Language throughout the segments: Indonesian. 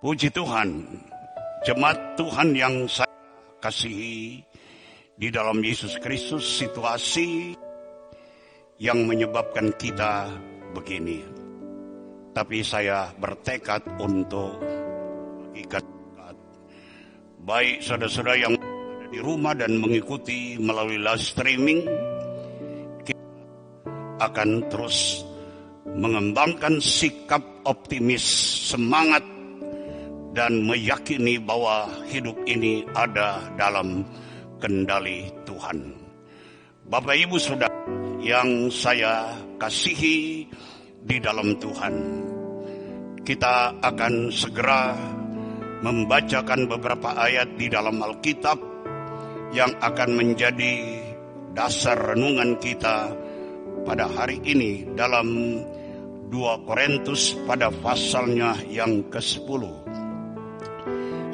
Puji Tuhan, jemaat Tuhan yang saya kasihi di dalam Yesus Kristus, situasi yang menyebabkan kita begini. Tapi saya bertekad untuk ikat baik saudara-saudara yang ada di rumah dan mengikuti melalui live streaming, kita akan terus mengembangkan sikap optimis, semangat, dan meyakini bahwa hidup ini ada dalam kendali Tuhan. Bapak Ibu Saudara yang saya kasihi di dalam Tuhan, kita akan segera membacakan beberapa ayat di dalam Alkitab yang akan menjadi dasar renungan kita pada hari ini dalam 2 Korintus pada pasalnya yang ke-10.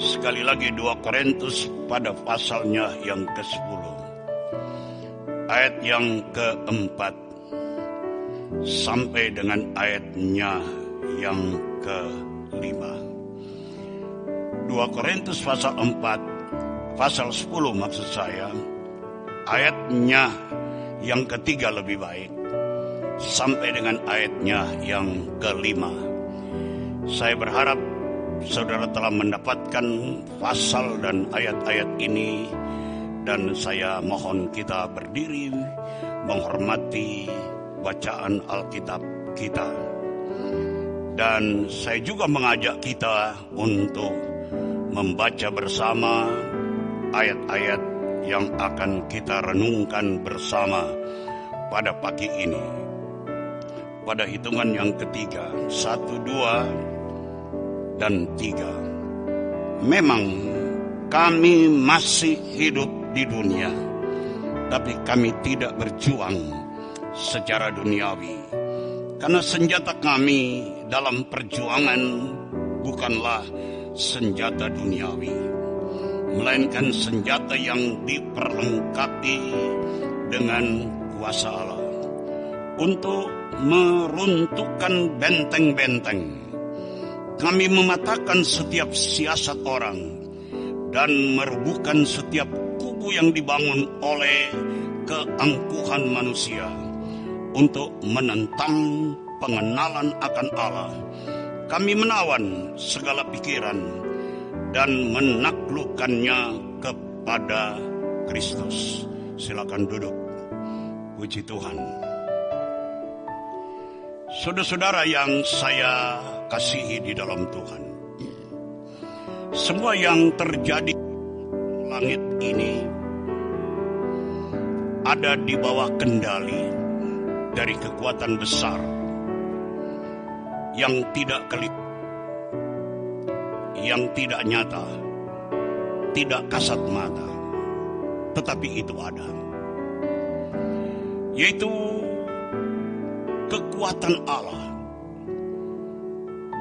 Sekali lagi 2 Korintus pada pasalnya yang ke-10. Ayat yang ke-4 sampai dengan ayatnya yang ke-5. 2 Korintus pasal 4, pasal 10 maksud saya, ayatnya yang ke-3 lebih baik, sampai dengan ayatnya yang ke-5. Saya berharap saudara telah mendapatkan pasal dan ayat-ayat ini, dan saya mohon kita berdiri menghormati bacaan Alkitab kita. Dan saya juga mengajak kita untuk membaca bersama ayat-ayat yang akan kita renungkan bersama pada pagi ini. Pada hitungan yang ketiga, 1, 2, dan 3. Memang kami masih hidup di dunia, tapi kami tidak berjuang secara duniawi. Karena senjata kami dalam perjuangan bukanlah senjata duniawi, melainkan senjata yang diperlengkapi dengan kuasa Allah untuk meruntuhkan benteng-benteng. Kami mematahkan setiap siasat orang dan merubuhkan setiap kubu yang dibangun oleh keangkuhan manusia untuk menentang pengenalan akan Allah. Kami menawan segala pikiran dan menaklukkannya kepada Kristus. Silakan duduk. Puji Tuhan. Saudara-saudara yang saya kasihi di dalam Tuhan, semua yang terjadi di langit ini ada di bawah kendali dari kekuatan besar yang tidak kelihatan, yang tidak nyata, tidak kasat mata, tetapi itu ada, yaitu kekuatan Allah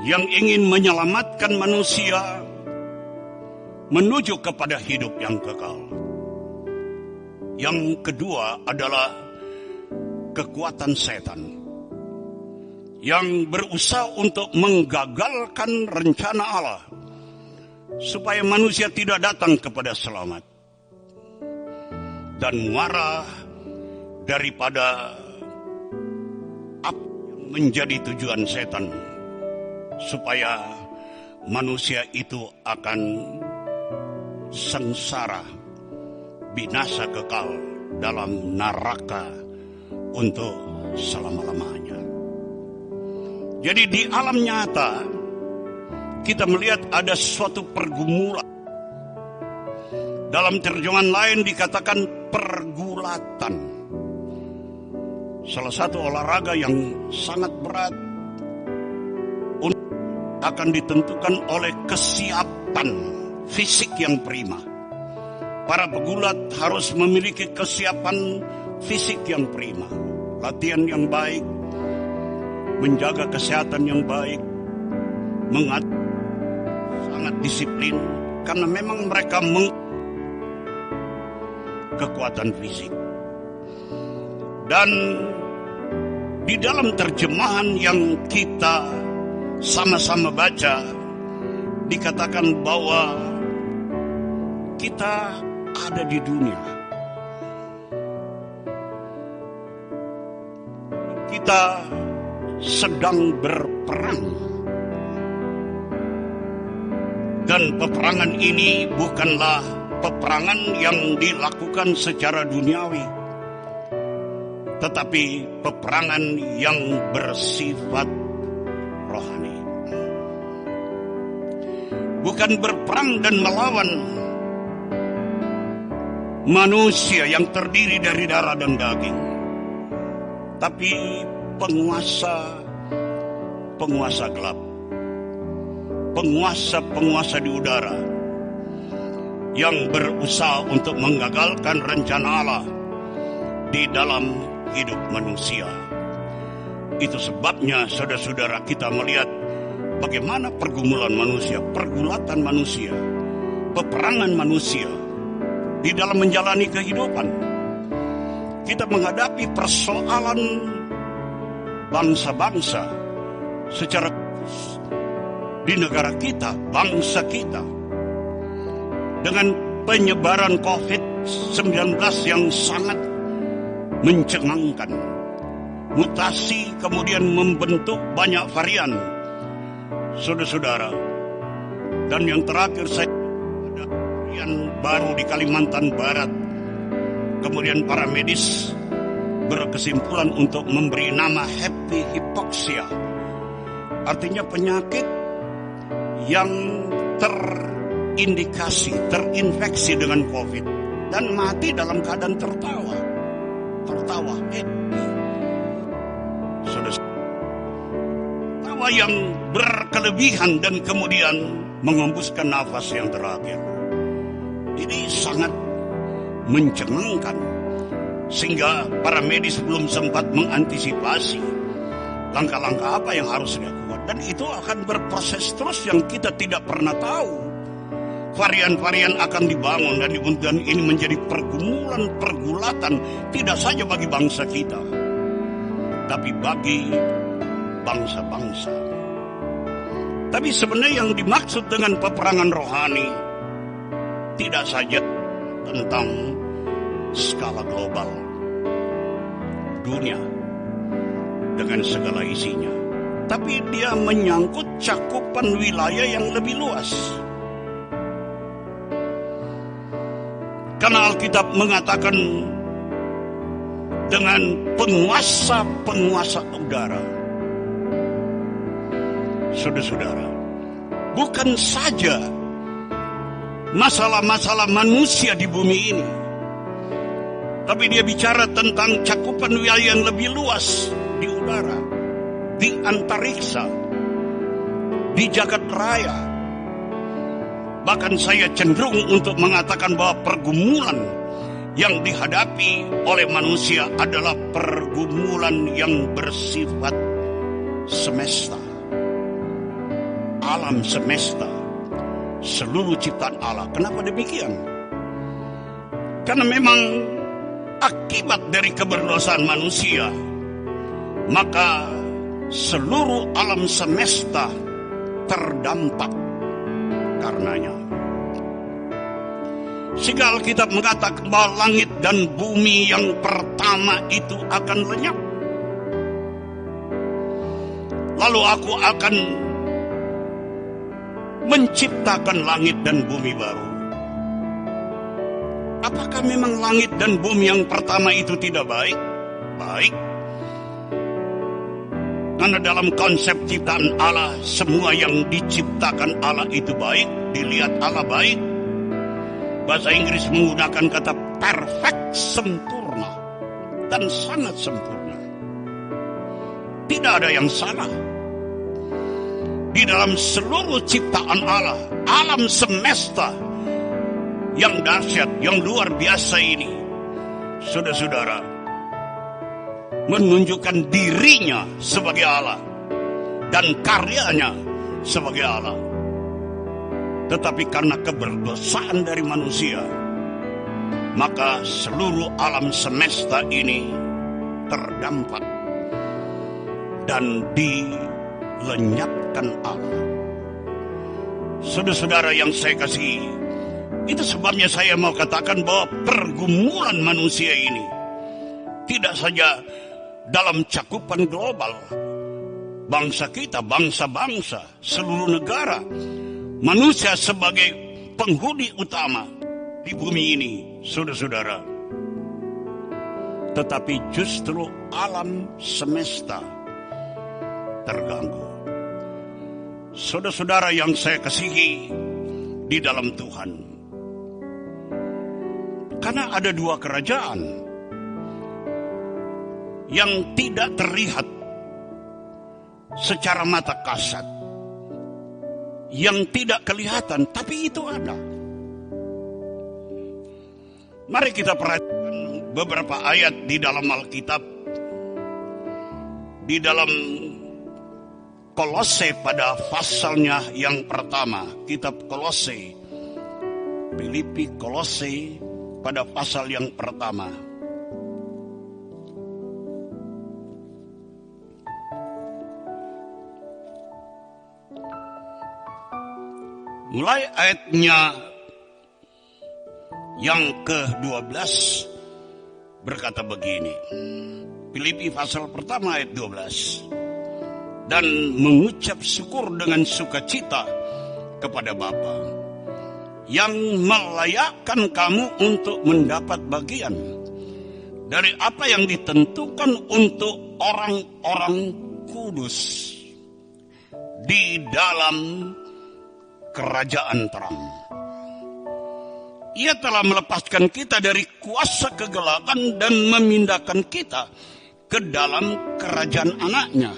yang ingin menyelamatkan manusia menuju kepada hidup yang kekal. Yang kedua adalah kekuatan setan yang berusaha untuk menggagalkan rencana Allah supaya manusia tidak datang kepada selamat, dan muara daripada apa yang menjadi tujuan setan, supaya manusia itu akan sengsara, binasa kekal dalam neraka untuk selama-lamanya. Jadi di alam nyata kita melihat ada suatu pergumulan. Dalam terjemahan lain dikatakan pergulatan. Salah satu olahraga yang sangat berat akan ditentukan oleh kesiapan fisik yang prima. Para pegulat harus memiliki kesiapan fisik yang prima, latihan yang baik, menjaga kesehatan yang baik, sangat disiplin, karena memang mereka kekuatan fisik. Dan di dalam terjemahan yang kita sama-sama baca dikatakan bahwa kita ada di dunia. Kita sedang berperang. Dan peperangan ini bukanlah peperangan yang dilakukan secara duniawi, tetapi peperangan yang bersifat rohani. Bukan berperang dan melawan manusia yang terdiri dari darah dan daging, tapi penguasa gelap, penguasa di udara yang berusaha untuk menggagalkan rencana Allah di dalam hidup manusia. Itu sebabnya saudara-saudara kita melihat bagaimana pergumulan manusia, pergulatan manusia, peperangan manusia di dalam menjalani kehidupan. Kita menghadapi persoalan bangsa-bangsa secara di negara kita, bangsa kita, dengan penyebaran COVID-19 yang sangat mencengangkan. Mutasi kemudian membentuk banyak varian, saudara-saudara. Dan yang terakhir saya ada varian baru di Kalimantan Barat. Kemudian para medis berkesimpulan untuk memberi nama happy hypoxia. Artinya penyakit yang terinfeksi dengan COVID dan mati dalam keadaan tertawa, happy. Tawa yang berkelebihan dan kemudian mengembuskan nafas yang terakhir. Ini sangat mencengangkan, sehingga para medis belum sempat mengantisipasi langkah-langkah apa yang harus dilakukan. Dan itu akan berproses terus yang kita tidak pernah tahu. Varian-varian akan dibangun dan ini menjadi pergulatan tidak saja bagi bangsa kita, tapi bagi bangsa-bangsa. Tapi sebenarnya yang dimaksud dengan peperangan rohani tidak saja tentang skala global, dunia dengan segala isinya, tapi dia menyangkut cakupan wilayah yang lebih luas. Karena Alkitab mengatakan dengan penguasa-penguasa udara. Saudara-saudara, bukan saja masalah-masalah manusia di bumi ini, tapi dia bicara tentang cakupan wilayah yang lebih luas di udara, di antariksa, di jagat raya. Bahkan saya cenderung untuk mengatakan bahwa pergumulan yang dihadapi oleh manusia adalah pergumulan yang bersifat semesta. Alam semesta, seluruh ciptaan Allah. Kenapa demikian? Karena memang akibat dari keberdosaan manusia, maka seluruh alam semesta terdampak karenanya. Sehingga Alkitab mengatakan bahwa langit dan bumi yang pertama itu akan lenyap. Lalu aku akan menciptakan langit dan bumi baru. Apakah memang langit dan bumi yang pertama itu tidak baik? Baik. Karena dalam konsep ciptaan Allah, semua yang diciptakan Allah itu baik, dilihat Allah baik. Bahasa Inggris menggunakan kata perfect, sempurna, dan sangat sempurna. Tidak ada yang salah. Di dalam seluruh ciptaan Allah, alam semesta yang dahsyat, yang luar biasa ini, saudara-saudara, menunjukkan dirinya sebagai Allah dan karyanya sebagai Allah. Tetapi karena keberdosaan dari manusia, maka seluruh alam semesta ini terdampak dan dilenyapkan Allah. Saudara-saudara yang saya kasihi, itu sebabnya saya mau katakan bahwa pergumulan manusia ini tidak saja dalam cakupan global, bangsa kita, bangsa-bangsa, seluruh negara, manusia sebagai penghuni utama di bumi ini, saudara-saudara. Tetapi justru alam semesta terganggu. Saudara-saudara yang saya kasihi di dalam Tuhan, karena ada dua kerajaan yang tidak terlihat secara mata kasat, yang tidak kelihatan, tapi itu ada. Mari kita perhatikan beberapa ayat di dalam Alkitab, di dalam Kolose pada pasalnya yang pertama. Kitab Kolose, Filipi, Kolose pada pasal yang pertama. Mulai ayatnya yang ke-12 berkata begini. Filipi pasal pertama ayat 12. Dan mengucap syukur dengan sukacita kepada Bapa yang melayakkan kamu untuk mendapat bagian dari apa yang ditentukan untuk orang-orang kudus di dalam kerajaan terang. Ia telah melepaskan kita dari kuasa kegelapan dan memindahkan kita ke dalam kerajaan anaknya,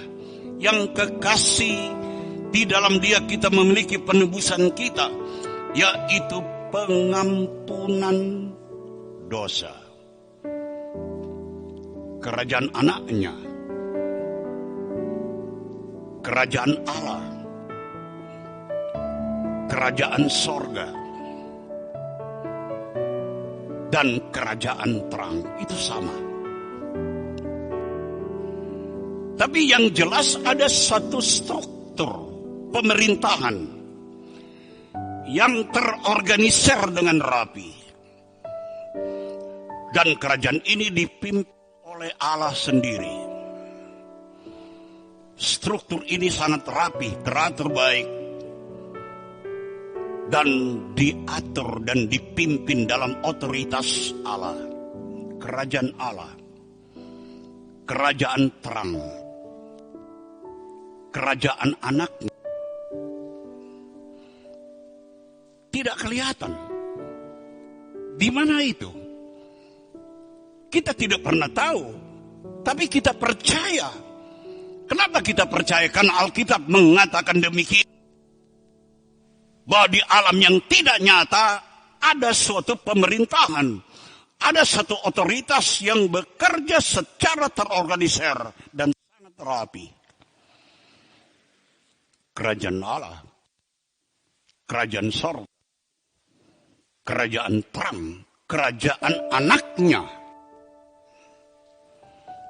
yang kekasih. Di dalam Dia kita memiliki penebusan kita, yaitu pengampunan dosa. Kerajaan anaknya, kerajaan Allah, kerajaan sorga, dan kerajaan terang itu sama. Tapi yang jelas ada satu struktur pemerintahan yang terorganisir dengan rapi. Dan kerajaan ini dipimpin oleh Allah sendiri. Struktur ini sangat rapi, teratur baik, dan diatur dan dipimpin dalam otoritas Allah. Kerajaan Allah, kerajaan terang, kerajaan anaknya tidak kelihatan. Di mana itu? Kita tidak pernah tahu, tapi kita percaya. Kenapa kita percaya? Karena Alkitab mengatakan demikian. Bahwa di alam yang tidak nyata ada suatu pemerintahan, ada satu otoritas yang bekerja secara terorganisir dan sangat rapi. Kerajaan Allah, kerajaan sorga, kerajaan terang, kerajaan anaknya.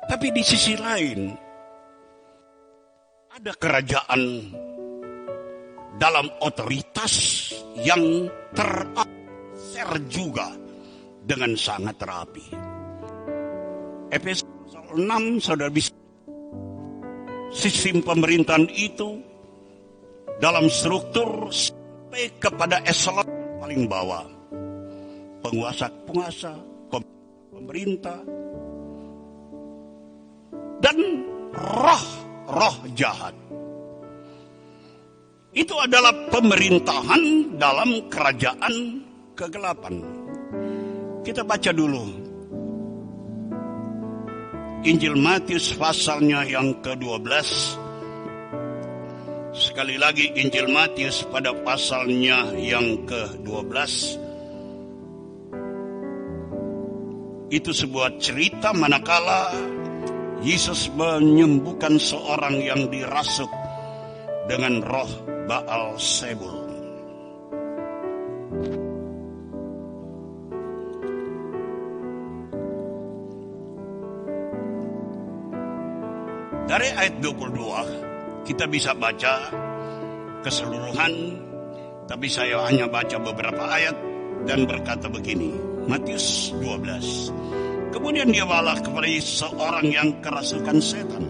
Tapi di sisi lain, ada kerajaan dalam otoritas yang terorganisir juga dengan sangat rapi. Efesus 6, saudara bisa sistem pemerintahan itu dalam struktur sampai kepada eselon paling bawah. Penguasa-penguasa, pemerintah, dan roh-roh jahat. Itu adalah pemerintahan dalam kerajaan kegelapan. Kita baca dulu Injil Matius pasalnya yang ke-12. Sekali lagi Injil Matius pada pasalnya yang ke-12. Itu sebuah cerita manakala Yesus menyembuhkan seorang yang dirasuk dengan roh Baalzebul. Dari ayat 22 kita bisa baca keseluruhan Tapi saya hanya baca beberapa ayat dan berkata begini. Matius 12. Kemudian dia bala kepada seorang yang kerasukan setan.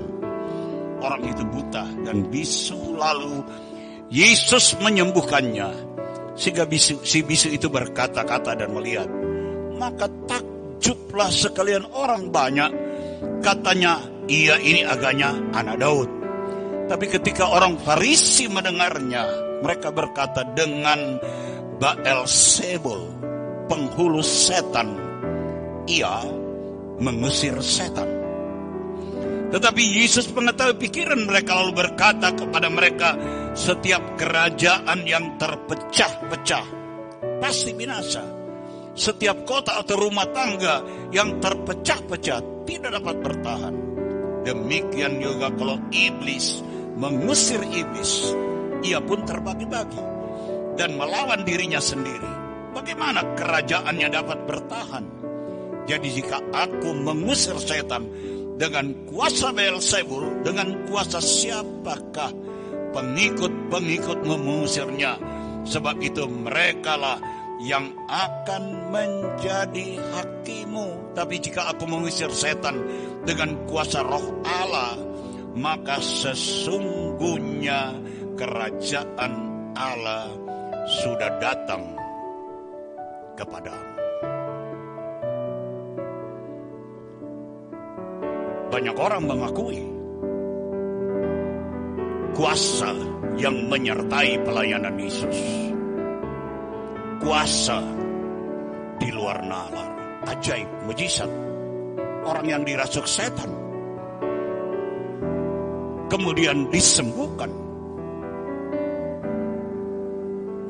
Orang itu buta dan bisu, lalu Yesus menyembuhkannya. Sehingga si bisu itu berkata-kata dan melihat. Maka takjublah sekalian orang banyak. Katanya, ia ini agaknya anak Daud. Tapi ketika orang Farisi mendengarnya, mereka berkata, dengan Beelzebul, penghulu setan, ia mengusir setan. Tetapi Yesus mengetahui pikiran mereka, lalu berkata kepada mereka, setiap kerajaan yang terpecah-pecah pasti binasa. Setiap kota atau rumah tangga yang terpecah-pecah tidak dapat bertahan. Demikian juga kalau iblis mengusir iblis, ia pun terbagi-bagi dan melawan dirinya sendiri. Bagaimana kerajaannya dapat bertahan? Jadi jika aku mengusir setan dengan kuasa Beelzebul, dengan kuasa siapakah pengikut-pengikut mengusirnya? Sebab itu merekalah yang akan menjadi hakimu. Tapi jika aku mengusir setan dengan kuasa Roh Allah, maka sesungguhnya kerajaan Allah sudah datang kepadamu. Banyak orang mengakui kuasa yang menyertai pelayanan Yesus. Kuasa di luar nalar, ajaib, mujizat. Orang yang dirasuk setan kemudian disembuhkan.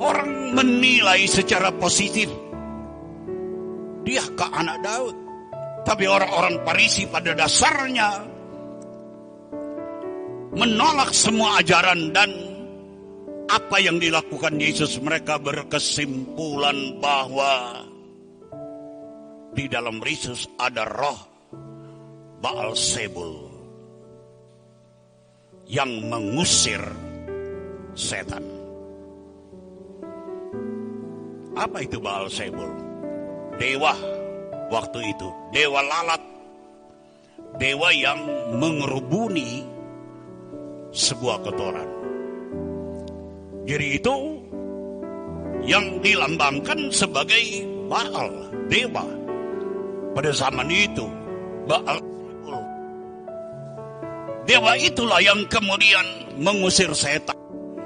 Orang menilai secara positif, diakah anak Daud? Tapi orang-orang Farisi pada dasarnya menolak semua ajaran dan apa yang dilakukan Yesus. Mereka berkesimpulan bahwa di dalam Yesus ada roh Beelzebul yang mengusir setan. Apa itu Beelzebul? Dewa waktu itu, dewa lalat, dewa yang mengerubuni sebuah kotoran. Jadi itu yang dilambangkan sebagai Baal, dewa. Pada zaman itu, Baal, dewa itulah yang kemudian mengusir setan.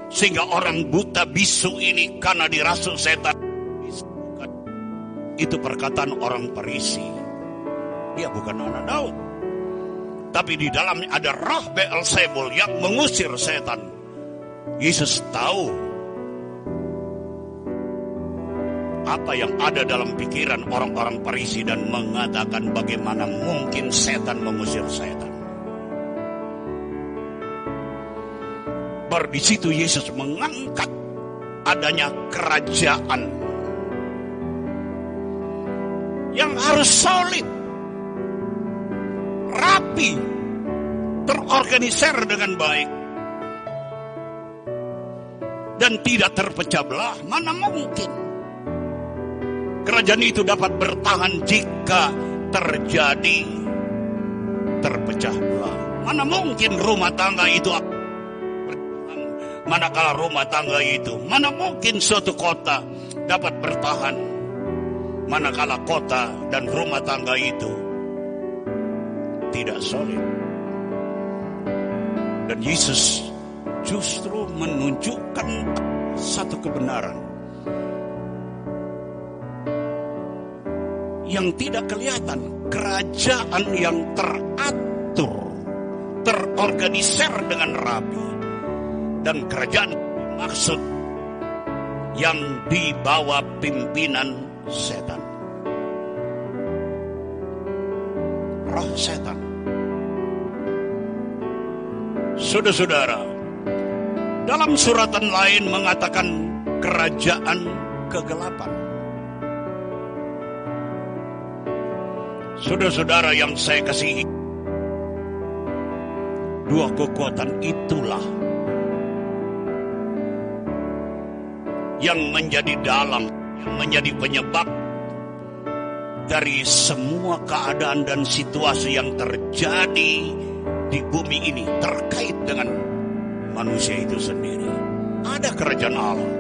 Sehingga orang buta bisu ini karena dirasuk setan. Itu perkataan orang Farisi. Dia bukan anak Daud. Tapi di dalamnya ada roh Beelzebul yang mengusir setan. Yesus tahu apa yang ada dalam pikiran orang-orang Farisi dan mengatakan bagaimana mungkin setan mengusir setan. Baru di situ Yesus mengangkat adanya kerajaan yang harus solid, rapi, terorganisir dengan baik, dan tidak terpecah belah. Mana mungkin kerajaan itu dapat bertahan jika terjadi terpecah belah? Mana mungkin rumah tangga itu bertahan manakala rumah tangga itu? Mana mungkin suatu kota dapat bertahan manakala kota dan rumah tangga itu tidak solid? Dan Yesus justru menunjukkan satu kebenaran yang tidak kelihatan. Kerajaan yang teratur, terorganisir dengan rapi, dan kerajaan maksud yang dibawa pimpinan setan, roh setan. Saudara-saudara, dalam suratan lain mengatakan kerajaan kegelapan. Saudara-saudara yang saya kasihi, dua kekuatan itulah yang menjadi dalang, yang menjadi penyebab dari semua keadaan dan situasi yang terjadi di bumi ini terkait dengan manusia itu sendiri. Ada kerajaan Allah,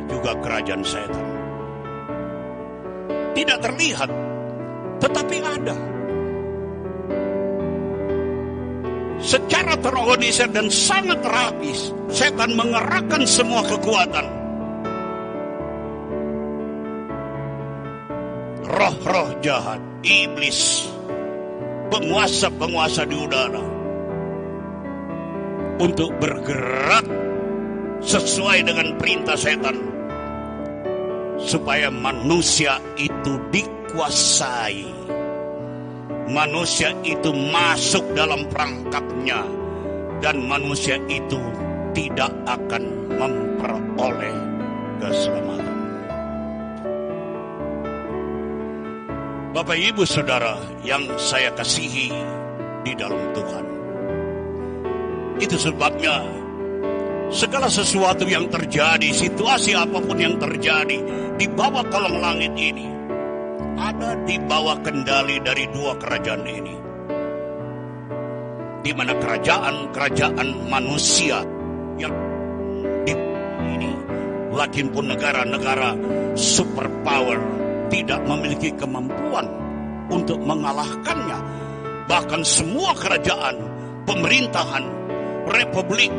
juga kerajaan setan. Tidak terlihat, tetapi ada. Secara terorganisir dan sangat rapi, setan mengerahkan semua kekuatan. Roh-roh jahat, iblis, penguasa-penguasa di udara, untuk bergerak sesuai dengan perintah setan, supaya manusia itu dikuasai, manusia itu masuk dalam perangkapnya, dan manusia itu tidak akan memperoleh keselamatan. Bapak Ibu Saudara yang saya kasihi di dalam Tuhan, itu sebabnya segala sesuatu yang terjadi, situasi apapun yang terjadi di bawah kolong langit ini, ada di bawah kendali dari dua kerajaan ini, di mana kerajaan manusia yang di ini, lakin pun negara-negara superpower tidak memiliki kemampuan untuk mengalahkannya. Bahkan semua kerajaan, pemerintahan, republik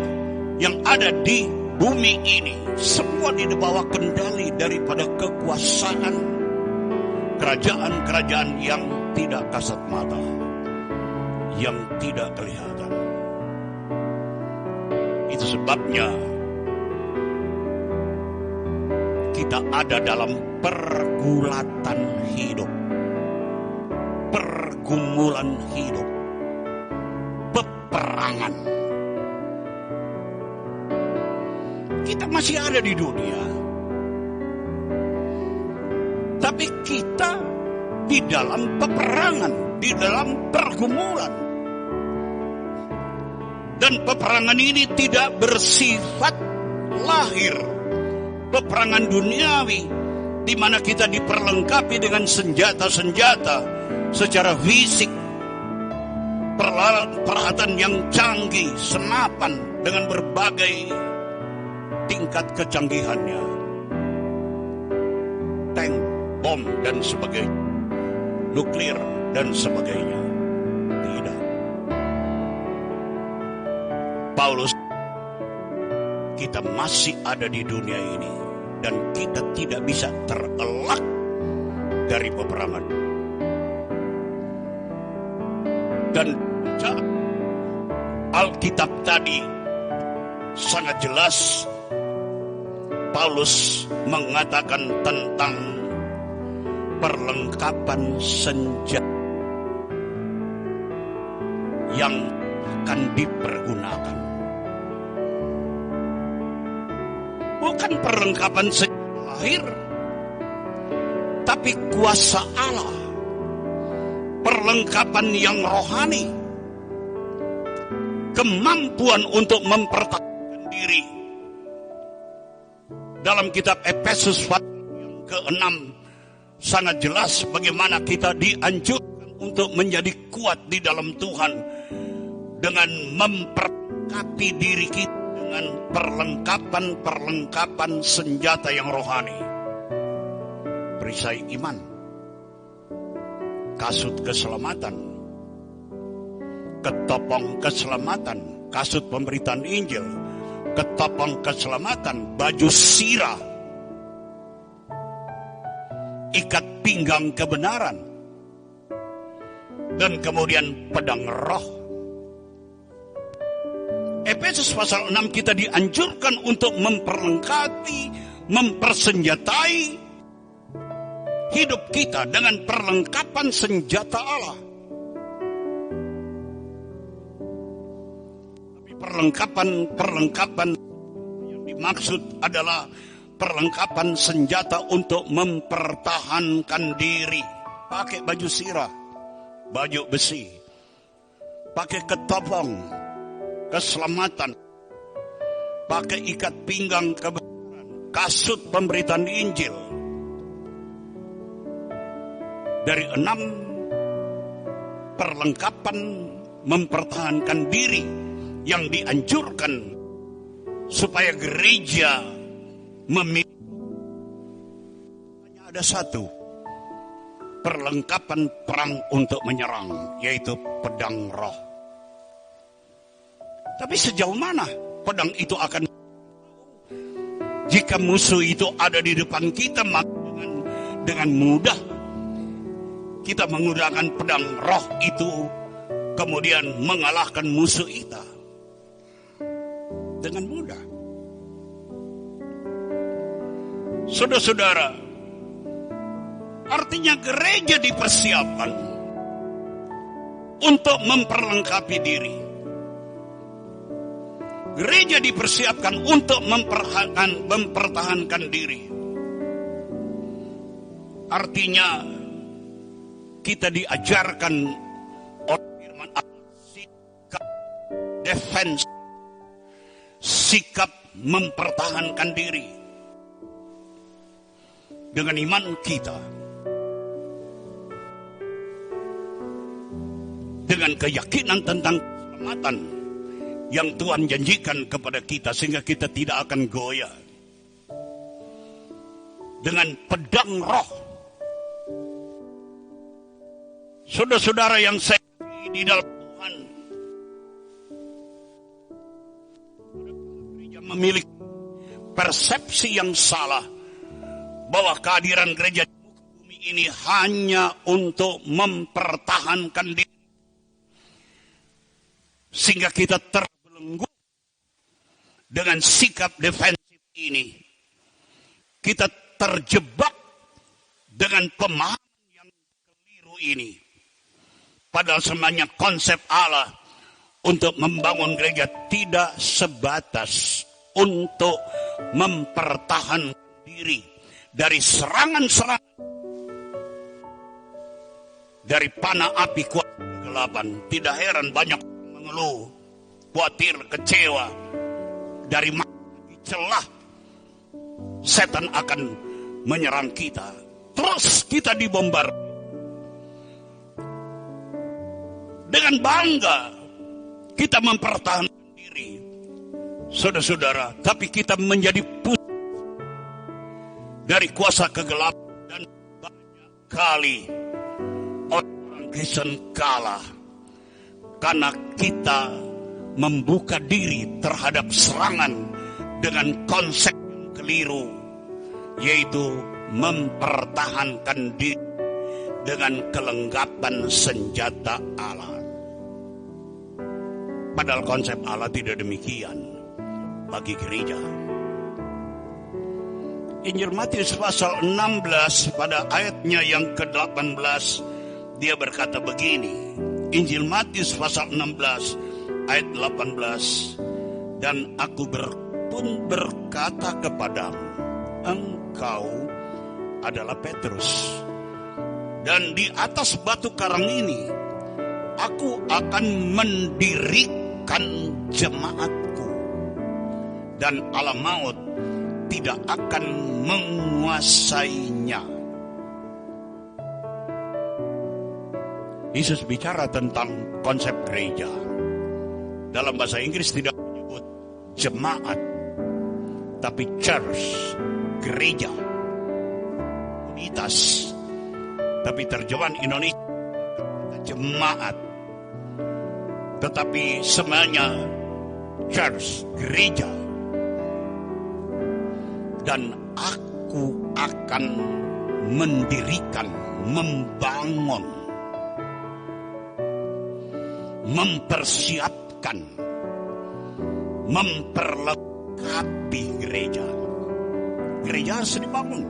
yang ada di bumi ini, semua di bawah kendali daripada kekuasaan kerajaan-kerajaan yang tidak kasat mata, yang tidak kelihatan. Itu sebabnya kita ada dalam pergulatan hidup, pergumulan hidup, peperangan. Kita masih ada di dunia, tapi kita di dalam peperangan, di dalam pergumulan. Dan peperangan ini tidak bersifat lahir, peperangan duniawi, di mana kita diperlengkapi dengan senjata-senjata secara fisik, peralatan yang canggih, senapan dengan berbagai tingkat kecanggihannya, tank, bom dan sebagainya, nuklir dan sebagainya. Tidak. Paulus, kita masih ada di dunia ini dan kita tidak bisa terelak dari peperangan. Dan Alkitab tadi sangat jelas, Paulus mengatakan tentang perlengkapan senjata yang akan dipergunakan. Bukan perlengkapan senjata lahir, tapi kuasa Allah, perlengkapan yang rohani, kemampuan untuk mempertahankan diri. Dalam kitab Efesus yang ke-6 sangat jelas bagaimana kita dianjurkan untuk menjadi kuat di dalam Tuhan dengan memperlengkapi diri kita dengan perlengkapan senjata yang rohani. Perisai iman, kasut keselamatan, ketopong keselamatan, kasut pemberitaan Injil, ketopong keselamatan, baju sirah, ikat pinggang kebenaran, dan kemudian pedang roh. Efesus pasal 6 kita dianjurkan untuk memperlengkapi, mempersenjatai hidup kita dengan perlengkapan senjata Allah. Tapi perlengkapan yang dimaksud adalah perlengkapan senjata untuk mempertahankan diri. Pakai baju sirah, baju besi, pakai ketopong keselamatan, pakai ikat pinggang kebenaran, kasut pemberitaan Injil. Dari 6 perlengkapan mempertahankan diri yang dianjurkan supaya gereja memiliki, hanya ada 1 perlengkapan perang untuk menyerang, yaitu pedang roh. Tapi sejauh mana pedang itu akan, jika musuh itu ada di depan kita, maka dengan mudah kita menggunakan pedang roh itu kemudian mengalahkan musuh kita dengan mudah. Saudara-saudara, artinya gereja dipersiapkan untuk memperlengkapi diri. Gereja dipersiapkan untuk mempertahankan diri. Artinya kita diajarkan oleh firman Allah sikap defense, sikap mempertahankan diri. Dengan iman kita, dengan keyakinan tentang keselamatan yang Tuhan janjikan kepada kita, sehingga kita tidak akan goyah. Dengan pedang roh, saudara-saudara yang saya kasihi di dalam Tuhan, gereja memiliki persepsi yang salah bahwa kehadiran gereja di muka bumi ini hanya untuk mempertahankan diri, sehingga kita terbelenggu dengan sikap defensif ini. Kita terjebak dengan pemahaman yang keliru ini. Padahal sebenarnya konsep Allah untuk membangun gereja tidak sebatas untuk mempertahankan diri dari serangan-serangan dari panah api kuasa kegelapan. Tidak heran banyak mengeluh, khawatir, kecewa. Dari mana celah setan akan menyerang kita. Terus kita dibombar dengan bangga kita mempertahankan diri, saudara-saudara. Tapi kita menjadi pusat dari kuasa kegelapan, dan banyak kali orang Kristen kalah karena kita membuka diri terhadap serangan dengan konsep yang keliru, yaitu mempertahankan diri dengan kelengkapan senjata Allah. Padahal konsep Allah tidak demikian bagi gereja. Injil Matius pasal 16 pada ayatnya yang ke-18, dia berkata begini. Injil Matius pasal 16 ayat 18. Dan aku pun berkata kepadamu, engkau adalah Petrus, dan di atas batu karang ini aku akan mendirikan jemaatku, dan alam maut tidak akan menguasainya. Yesus bicara tentang konsep gereja. Dalam bahasa Inggris tidak menyebut jemaat, tapi church, gereja, komunitas. Tapi terjemahan Indonesia jemaat, tetapi semuanya church, gereja. Dan aku akan mendirikan, membangun, mempersiapkan, memperlengkapi gereja. Gereja harus dibangun.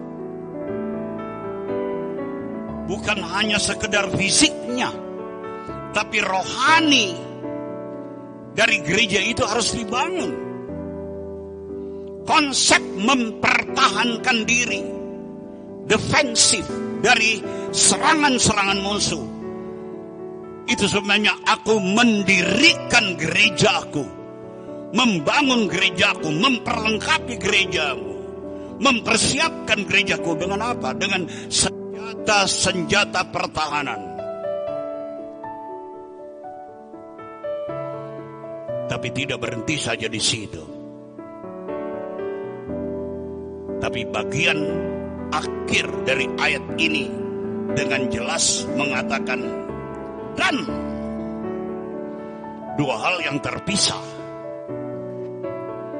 Bukan hanya sekedar fisiknya, tapi rohani dari gereja itu harus dibangun. Konsep mempertahankan diri, defensif dari serangan-serangan musuh. Itu sebenarnya aku mendirikan gerejaku membangun gerejaku, memperlengkapi gerejamu, mempersiapkan gerejaku dengan apa? Dengan senjata-senjata pertahanan. Tapi tidak berhenti saja di situ. Tapi bagian akhir dari ayat ini dengan jelas mengatakan, dan dua hal yang terpisah.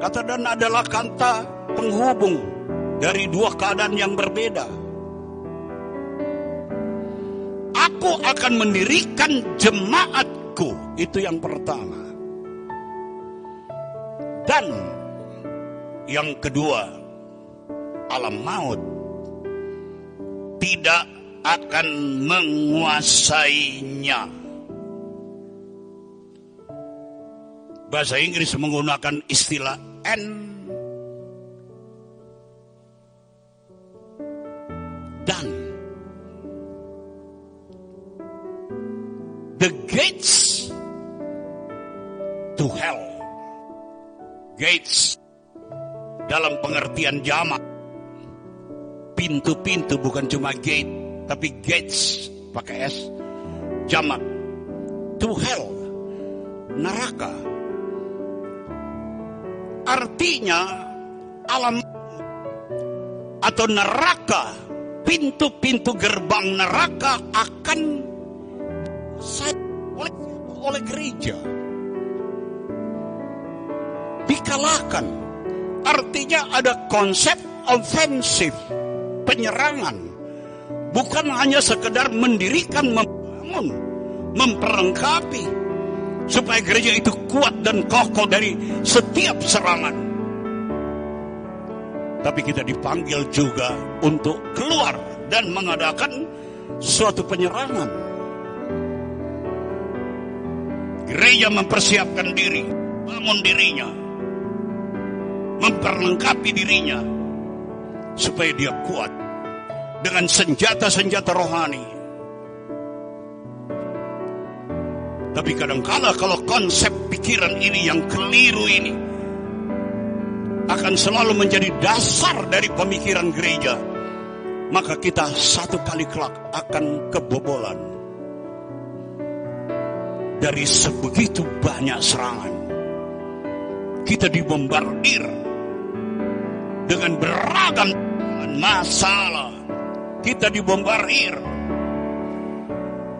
Kata dan adalah kata penghubung dari dua keadaan yang berbeda. Aku akan mendirikan jemaatku, itu yang pertama. Dan yang kedua, alam maut tidak akan menguasainya. Bahasa Inggris menggunakan istilah and. Dan the gates to hell. Gates dalam pengertian jamak, pintu-pintu, bukan cuma gate, tapi gates pakai S, jamak. To hell, neraka. Artinya alam atau neraka, pintu-pintu gerbang neraka akan oleh gereja, dikalahkan. Artinya ada konsep ofensif, penyerangan, bukan hanya sekedar mendirikan, membangun, memperlengkapi supaya gereja itu kuat dan kokoh dari setiap serangan. Tapi kita dipanggil juga untuk keluar dan mengadakan suatu penyerangan. Gereja mempersiapkan diri, bangun dirinya, memperlengkapi dirinya supaya dia kuat dengan senjata-senjata rohani. Tapi kadangkala kalau konsep pikiran ini yang keliru ini akan selalu menjadi dasar dari pemikiran gereja, maka kita satu kali kelak akan kebobolan dari sebegitu banyak serangan. Kita dibombardir dengan beragam masalah. Kita dibombardir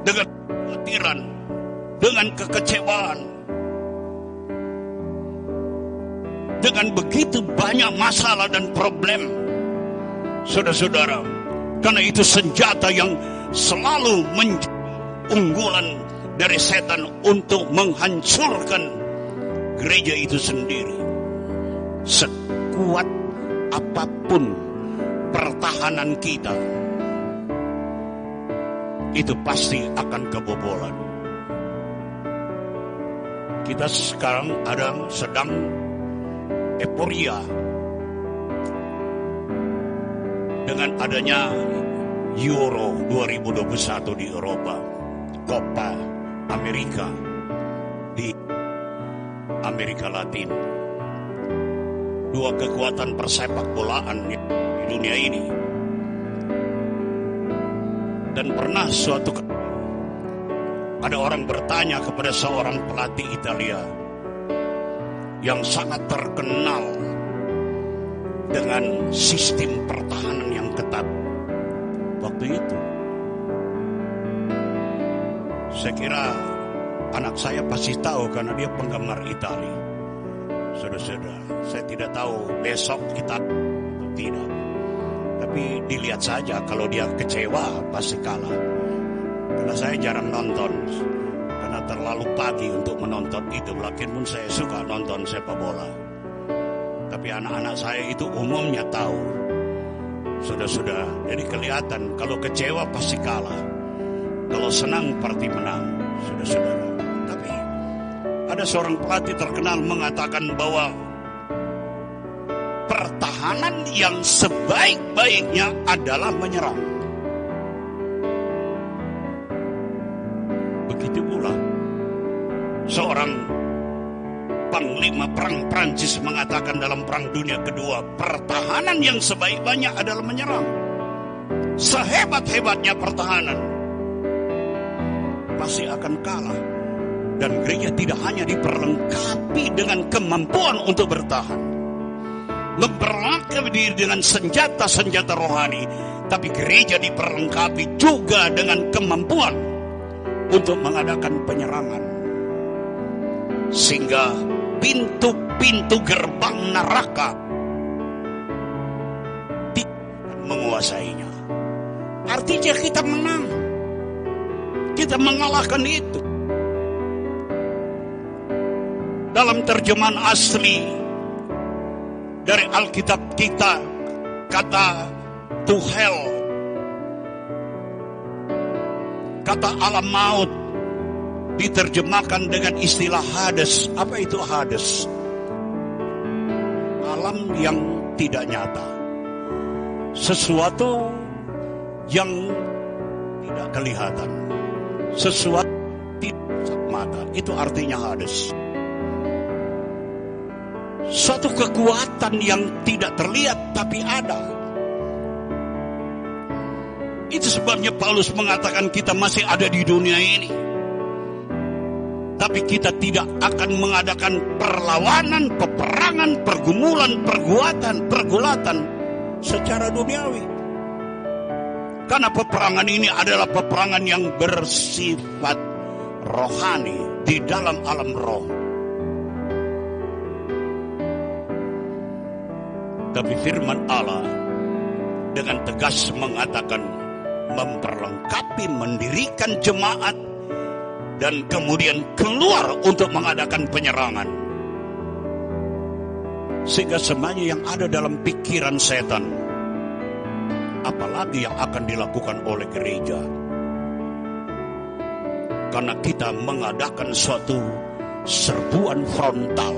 dengan kekhawatiran, dengan kekecewaan, dengan begitu banyak masalah dan problem, saudara-saudara. Karena itu senjata yang selalu menjadi unggulan dari setan untuk menghancurkan gereja itu sendiri. Sekuat apapun pertahanan kita, itu pasti akan kebobolan. Kita sekarang sedang euforia dengan adanya Euro 2021 di Eropa, Copa Amerika di Amerika Latin. Dua kekuatan persepak bolaan di dunia ini. Dan pernah suatu ada orang bertanya kepada seorang pelatih Italia yang sangat terkenal dengan sistem pertahanan yang ketat waktu itu. Saya kira anak saya pasti tahu karena dia penggemar Italia. Saudara-saudara, saya tidak tahu besok kita atau tidak. Tapi dilihat saja, kalau dia kecewa pasti kalah. Karena saya jarang nonton, karena terlalu pagi untuk menonton itu. Walaupun saya suka nonton sepak bola, tapi anak-anak saya itu umumnya tahu. Sudah-sudah, jadi kelihatan kalau kecewa pasti kalah, kalau senang pasti menang. Sudah-sudah. Tapi ada seorang pelatih terkenal mengatakan bahwa pertahanan yang sebaik-baiknya adalah menyerang. Begitu pula seorang Panglima Perang Prancis mengatakan dalam Perang Dunia Kedua, pertahanan yang sebaik-baiknya adalah menyerang. Sehebat-hebatnya pertahanan pasti akan kalah. Dan gereja tidak hanya diperlengkapi dengan kemampuan untuk bertahan, memperlengkapi diri dengan senjata-senjata rohani, tapi gereja diperlengkapi juga dengan kemampuan untuk mengadakan penyerangan. Sehingga pintu-pintu gerbang neraka tidak menguasainya. Artinya kita menang. Kita mengalahkan itu. Dalam terjemahan asli dari Alkitab kita, kata to hell, kata alam maut, diterjemahkan dengan istilah Hades. Apa itu Hades? Alam yang tidak nyata, sesuatu yang tidak kelihatan, sesuatu tidak kasat mata. Itu artinya Hades. Suatu kekuatan yang tidak terlihat tapi ada. Itu sebabnya Paulus mengatakan kita masih ada di dunia ini, tapi kita tidak akan mengadakan perlawanan, peperangan, pergumulan, pergulatan secara duniawi. Karena peperangan ini adalah peperangan yang bersifat rohani, di dalam alam roh. Tapi firman Allah dengan tegas mengatakan memperlengkapi, mendirikan jemaat, dan kemudian keluar untuk mengadakan penyerangan. Sehingga semuanya yang ada dalam pikiran setan, apalagi yang akan dilakukan oleh gereja. Karena kita mengadakan suatu serbuan frontal,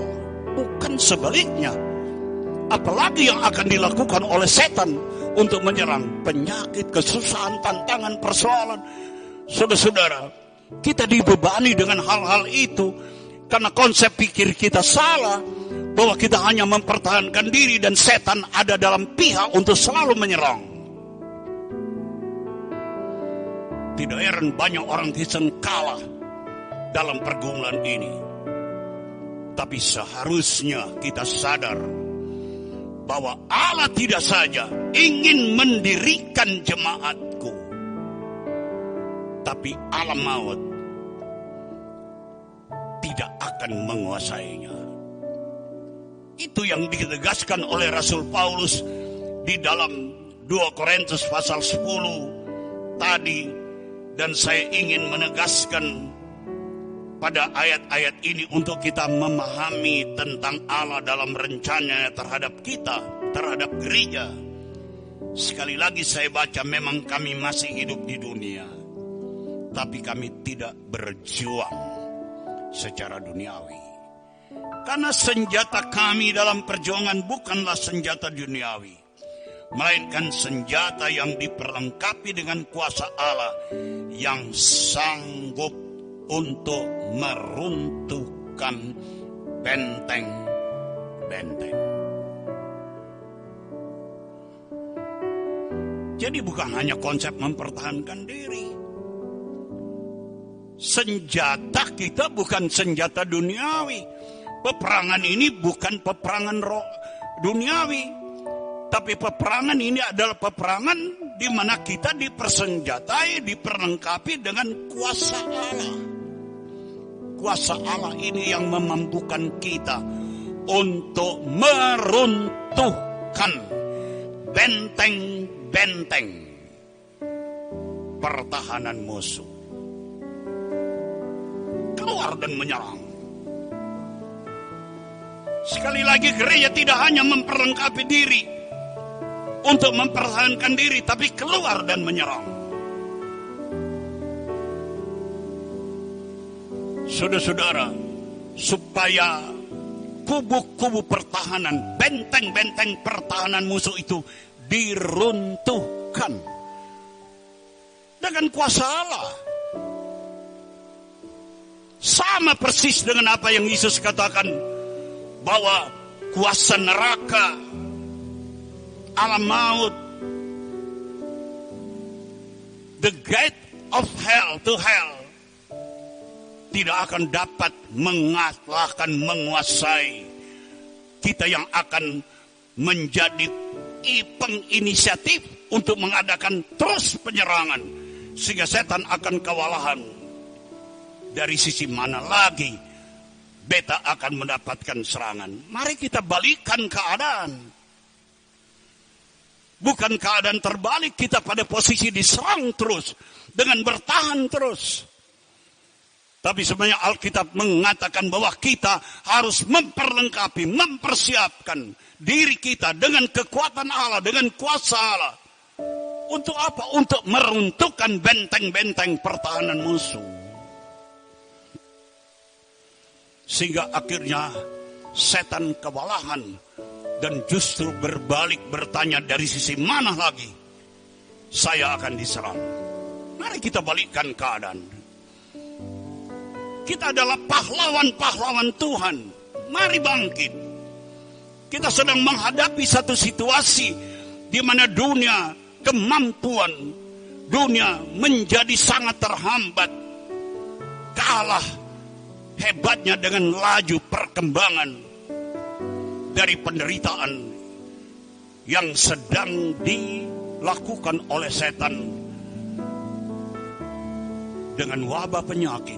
bukan sebaliknya. Apalagi yang akan dilakukan oleh setan untuk menyerang penyakit, kesusahan, tantangan, persoalan. Saudara-saudara, kita dibebani dengan hal-hal itu karena konsep pikir kita salah, bahwa kita hanya mempertahankan diri dan setan ada dalam pihak untuk selalu menyerang. Tidak heran banyak orang Kristen kalah dalam pergumulan ini. Tapi seharusnya kita sadar bahwa Allah tidak saja ingin mendirikan jemaatku, tapi alam maut tidak akan menguasainya. Itu yang ditegaskan oleh Rasul Paulus di dalam 2 Korintus pasal 10 tadi. Dan saya ingin menegaskan pada ayat-ayat ini untuk kita memahami tentang Allah dalam rencananya terhadap kita, terhadap gereja. Sekali lagi saya baca, memang kami masih hidup di dunia, tapi kami tidak berjuang secara duniawi. Karena senjata kami dalam perjuangan bukanlah senjata duniawi, melainkan senjata yang diperlengkapi dengan kuasa Allah yang sanggup untuk meruntuhkan benteng-benteng. Jadi bukan hanya konsep mempertahankan diri. Senjata kita bukan senjata duniawi. Peperangan ini bukan peperangan duniawi, tapi peperangan ini adalah peperangan di mana kita dipersenjatai, diperlengkapi dengan kuasa Allah. Kuasa Allah ini yang memampukan kita untuk meruntuhkan benteng-benteng pertahanan musuh. Keluar dan menyerang. Sekali lagi, gereja tidak hanya memperlengkapi diri untuk mempertahankan diri, tapi keluar dan menyerang. Saudara-saudara, supaya kubu-kubu pertahanan, benteng-benteng pertahanan musuh itu diruntuhkan dengan kuasa Allah. Sama persis dengan apa yang Yesus katakan bahwa kuasa neraka, alam maut, the gate of hell to hell, tidak akan dapat menguasai kita yang akan menjadi penginisiatif untuk mengadakan terus penyerangan, sehingga setan akan kewalahan. Dari sisi mana lagi beta akan mendapatkan serangan? Mari kita balikkan keadaan. Bukan keadaan terbalik, kita pada posisi diserang terus, dengan bertahan terus. Tapi sebenarnya Alkitab mengatakan bahwa kita harus memperlengkapi, mempersiapkan diri kita dengan kekuatan Allah, dengan kuasa Allah. Untuk apa? Untuk meruntuhkan benteng-benteng pertahanan musuh. Sehingga akhirnya setan kewalahan dan justru berbalik bertanya, dari sisi mana lagi saya akan diserang. Mari kita balikkan keadaan. Kita adalah pahlawan-pahlawan Tuhan. Mari bangkit. Kita sedang menghadapi satu situasi di mana dunia, kemampuan dunia menjadi sangat terhambat. Kalah hebatnya dengan laju perkembangan dari penderitaan yang sedang dilakukan oleh setan dengan wabah penyakit,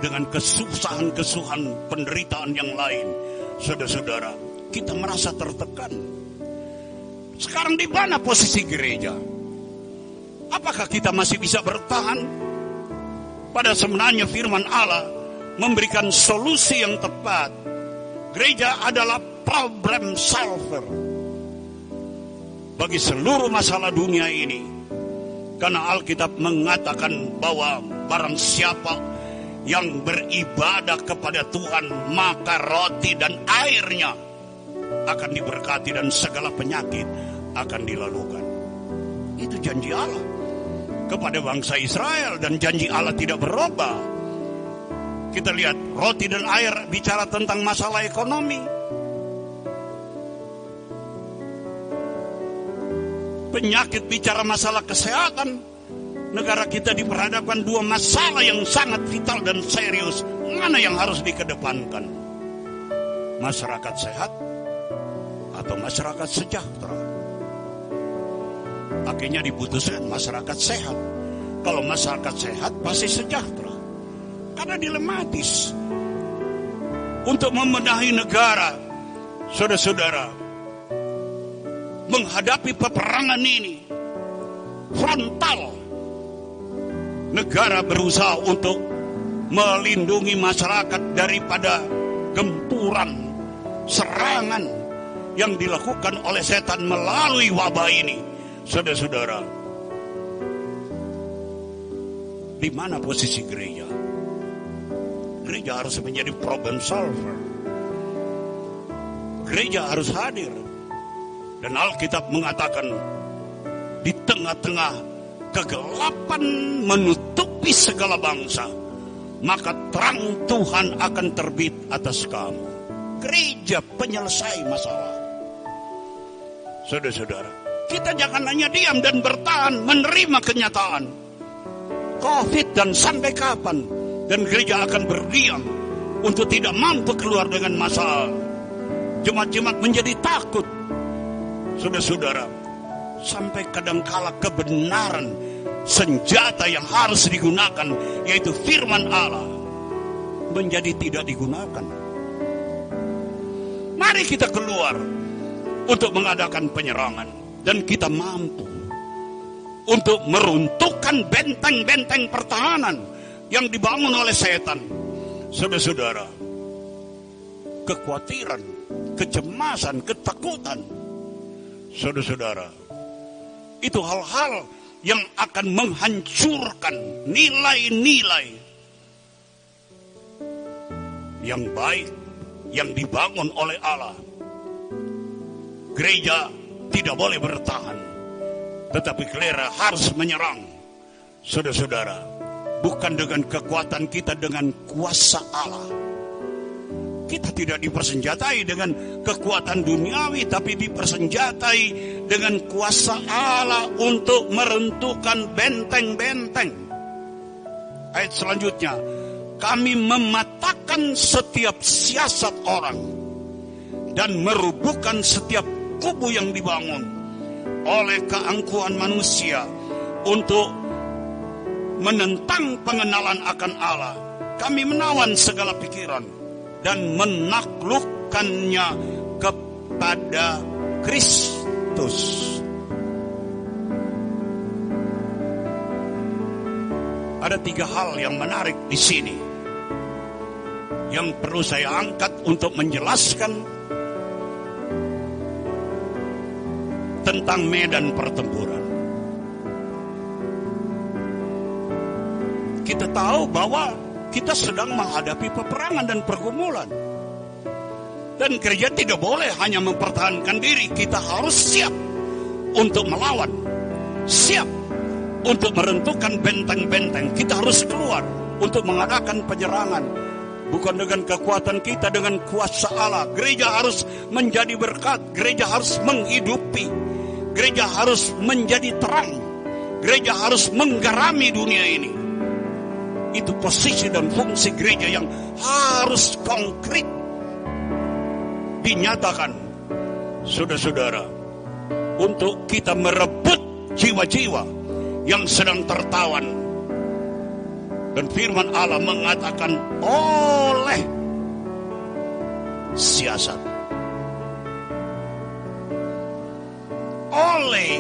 dengan kesusahan-kesusahan penderitaan yang lain. Saudara-saudara, kita merasa tertekan. Sekarang di mana posisi gereja? Apakah kita masih bisa bertahan? Pada sebenarnya firman Allah memberikan solusi yang tepat. Gereja adalah problem solver bagi seluruh masalah dunia ini. Karena Alkitab mengatakan bahwa barang siapa yang beribadah kepada Tuhan, maka roti dan airnya akan diberkati dan segala penyakit akan dilalukan. Itu janji Allah kepada bangsa Israel, dan janji Allah tidak berubah. Kita lihat, roti dan air bicara tentang masalah ekonomi. Penyakit bicara masalah kesehatan. Negara kita diperhadapkan dua masalah yang sangat vital dan serius. Mana yang harus dikedepankan? Masyarakat sehat atau masyarakat sejahtera? Akhirnya diputuskan masyarakat sehat. Kalau masyarakat sehat pasti sejahtera. Karena dilematis. Untuk membenahi negara, saudara-saudara, menghadapi peperangan ini frontal, negara berusaha untuk melindungi masyarakat daripada gempuran serangan yang dilakukan oleh setan melalui wabah ini. Saudara-saudara, di mana posisi gereja? Gereja harus menjadi problem solver. Gereja harus hadir. Dan Alkitab mengatakan, di tengah-tengah kegelapan menutupi segala bangsa, maka terang Tuhan akan terbit atas kamu. Gereja penyelesai masalah. Saudara-saudara, kita jangan hanya diam dan bertahan menerima kenyataan COVID dan sampai kapan. Dan gereja akan berdiam untuk tidak mampu keluar dengan masalah. Jemaat-jemaat menjadi takut. Saudara-saudara, sampai kadangkala kebenaran senjata yang harus digunakan, yaitu firman Allah, menjadi tidak digunakan. Mari kita keluar untuk mengadakan penyerangan, dan kita mampu untuk meruntuhkan benteng-benteng pertahanan yang dibangun oleh setan. Saudara-saudara, kekhawatiran, kecemasan, ketakutan, saudara-saudara, itu hal-hal yang akan menghancurkan nilai-nilai yang baik yang dibangun oleh Allah. Gereja tidak boleh bertahan, tetapi gereja harus menyerang. Saudara-saudara, bukan dengan kekuatan kita, dengan kuasa Allah Kita tidak dipersenjatai dengan kekuatan duniawi, tapi dipersenjatai dengan kuasa Allah untuk meruntuhkan benteng-benteng. Ayat selanjutnya, kami mematahkan setiap siasat orang dan merubuhkan setiap kubu yang dibangun oleh keangkuhan manusia untuk menentang pengenalan akan Allah. Kami menawan segala pikiran dan menaklukkannya kepada Kristus. Ada 3 hal yang menarik di sini yang perlu saya angkat untuk menjelaskan tentang medan pertempuran. Kita tahu bahwa kita sedang menghadapi peperangan dan pergumulan. Dan gereja tidak boleh hanya mempertahankan diri. Kita harus siap untuk melawan. Siap untuk meruntuhkan benteng-benteng. Kita harus keluar untuk mengadakan penyerangan. Bukan dengan kekuatan kita, dengan kuasa Allah. Gereja harus menjadi berkat. Gereja harus menghidupi. Gereja harus menjadi terang. Gereja harus menggarami dunia ini. Itu posisi dan fungsi gereja yang harus konkret dinyatakan, saudara-saudara, untuk kita merebut jiwa-jiwa yang sedang tertawan. Dan firman Allah mengatakan oleh siasat, oleh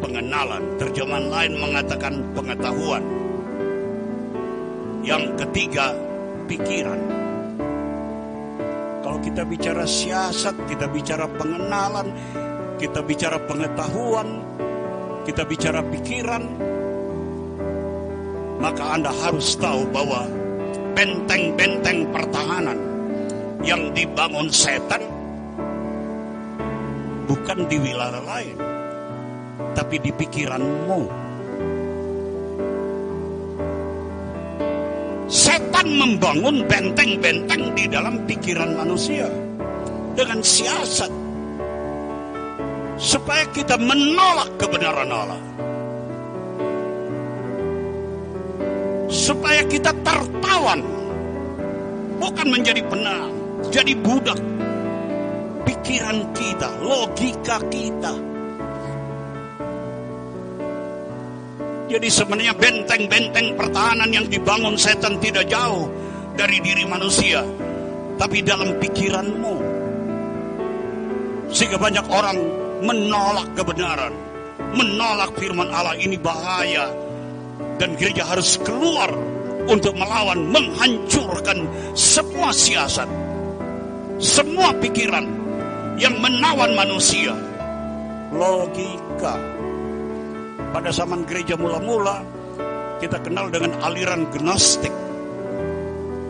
pengenalan, terjemahan lain mengatakan pengetahuan. Yang ketiga, pikiran. Kalau kita bicara siasat, kita bicara pengenalan, kita bicara pengetahuan, kita bicara pikiran, maka Anda harus tahu bahwa benteng-benteng pertahanan yang dibangun setan bukan di wilayah lain, tapi di pikiranmu. Setan membangun benteng-benteng di dalam pikiran manusia dengan siasat supaya kita menolak kebenaran Allah, supaya kita tertawan, bukan menjadi benar, jadi budak pikiran kita, logika kita. Jadi sebenarnya benteng-benteng pertahanan yang dibangun setan tidak jauh dari diri manusia, tapi dalam pikiranmu. Sehingga banyak orang menolak kebenaran, menolak firman Allah. Ini bahaya. Dan gereja harus keluar untuk melawan, menghancurkan semua siasat, semua pikiran yang menawan manusia. Logika. Pada zaman gereja mula-mula, kita kenal dengan aliran Gnostik.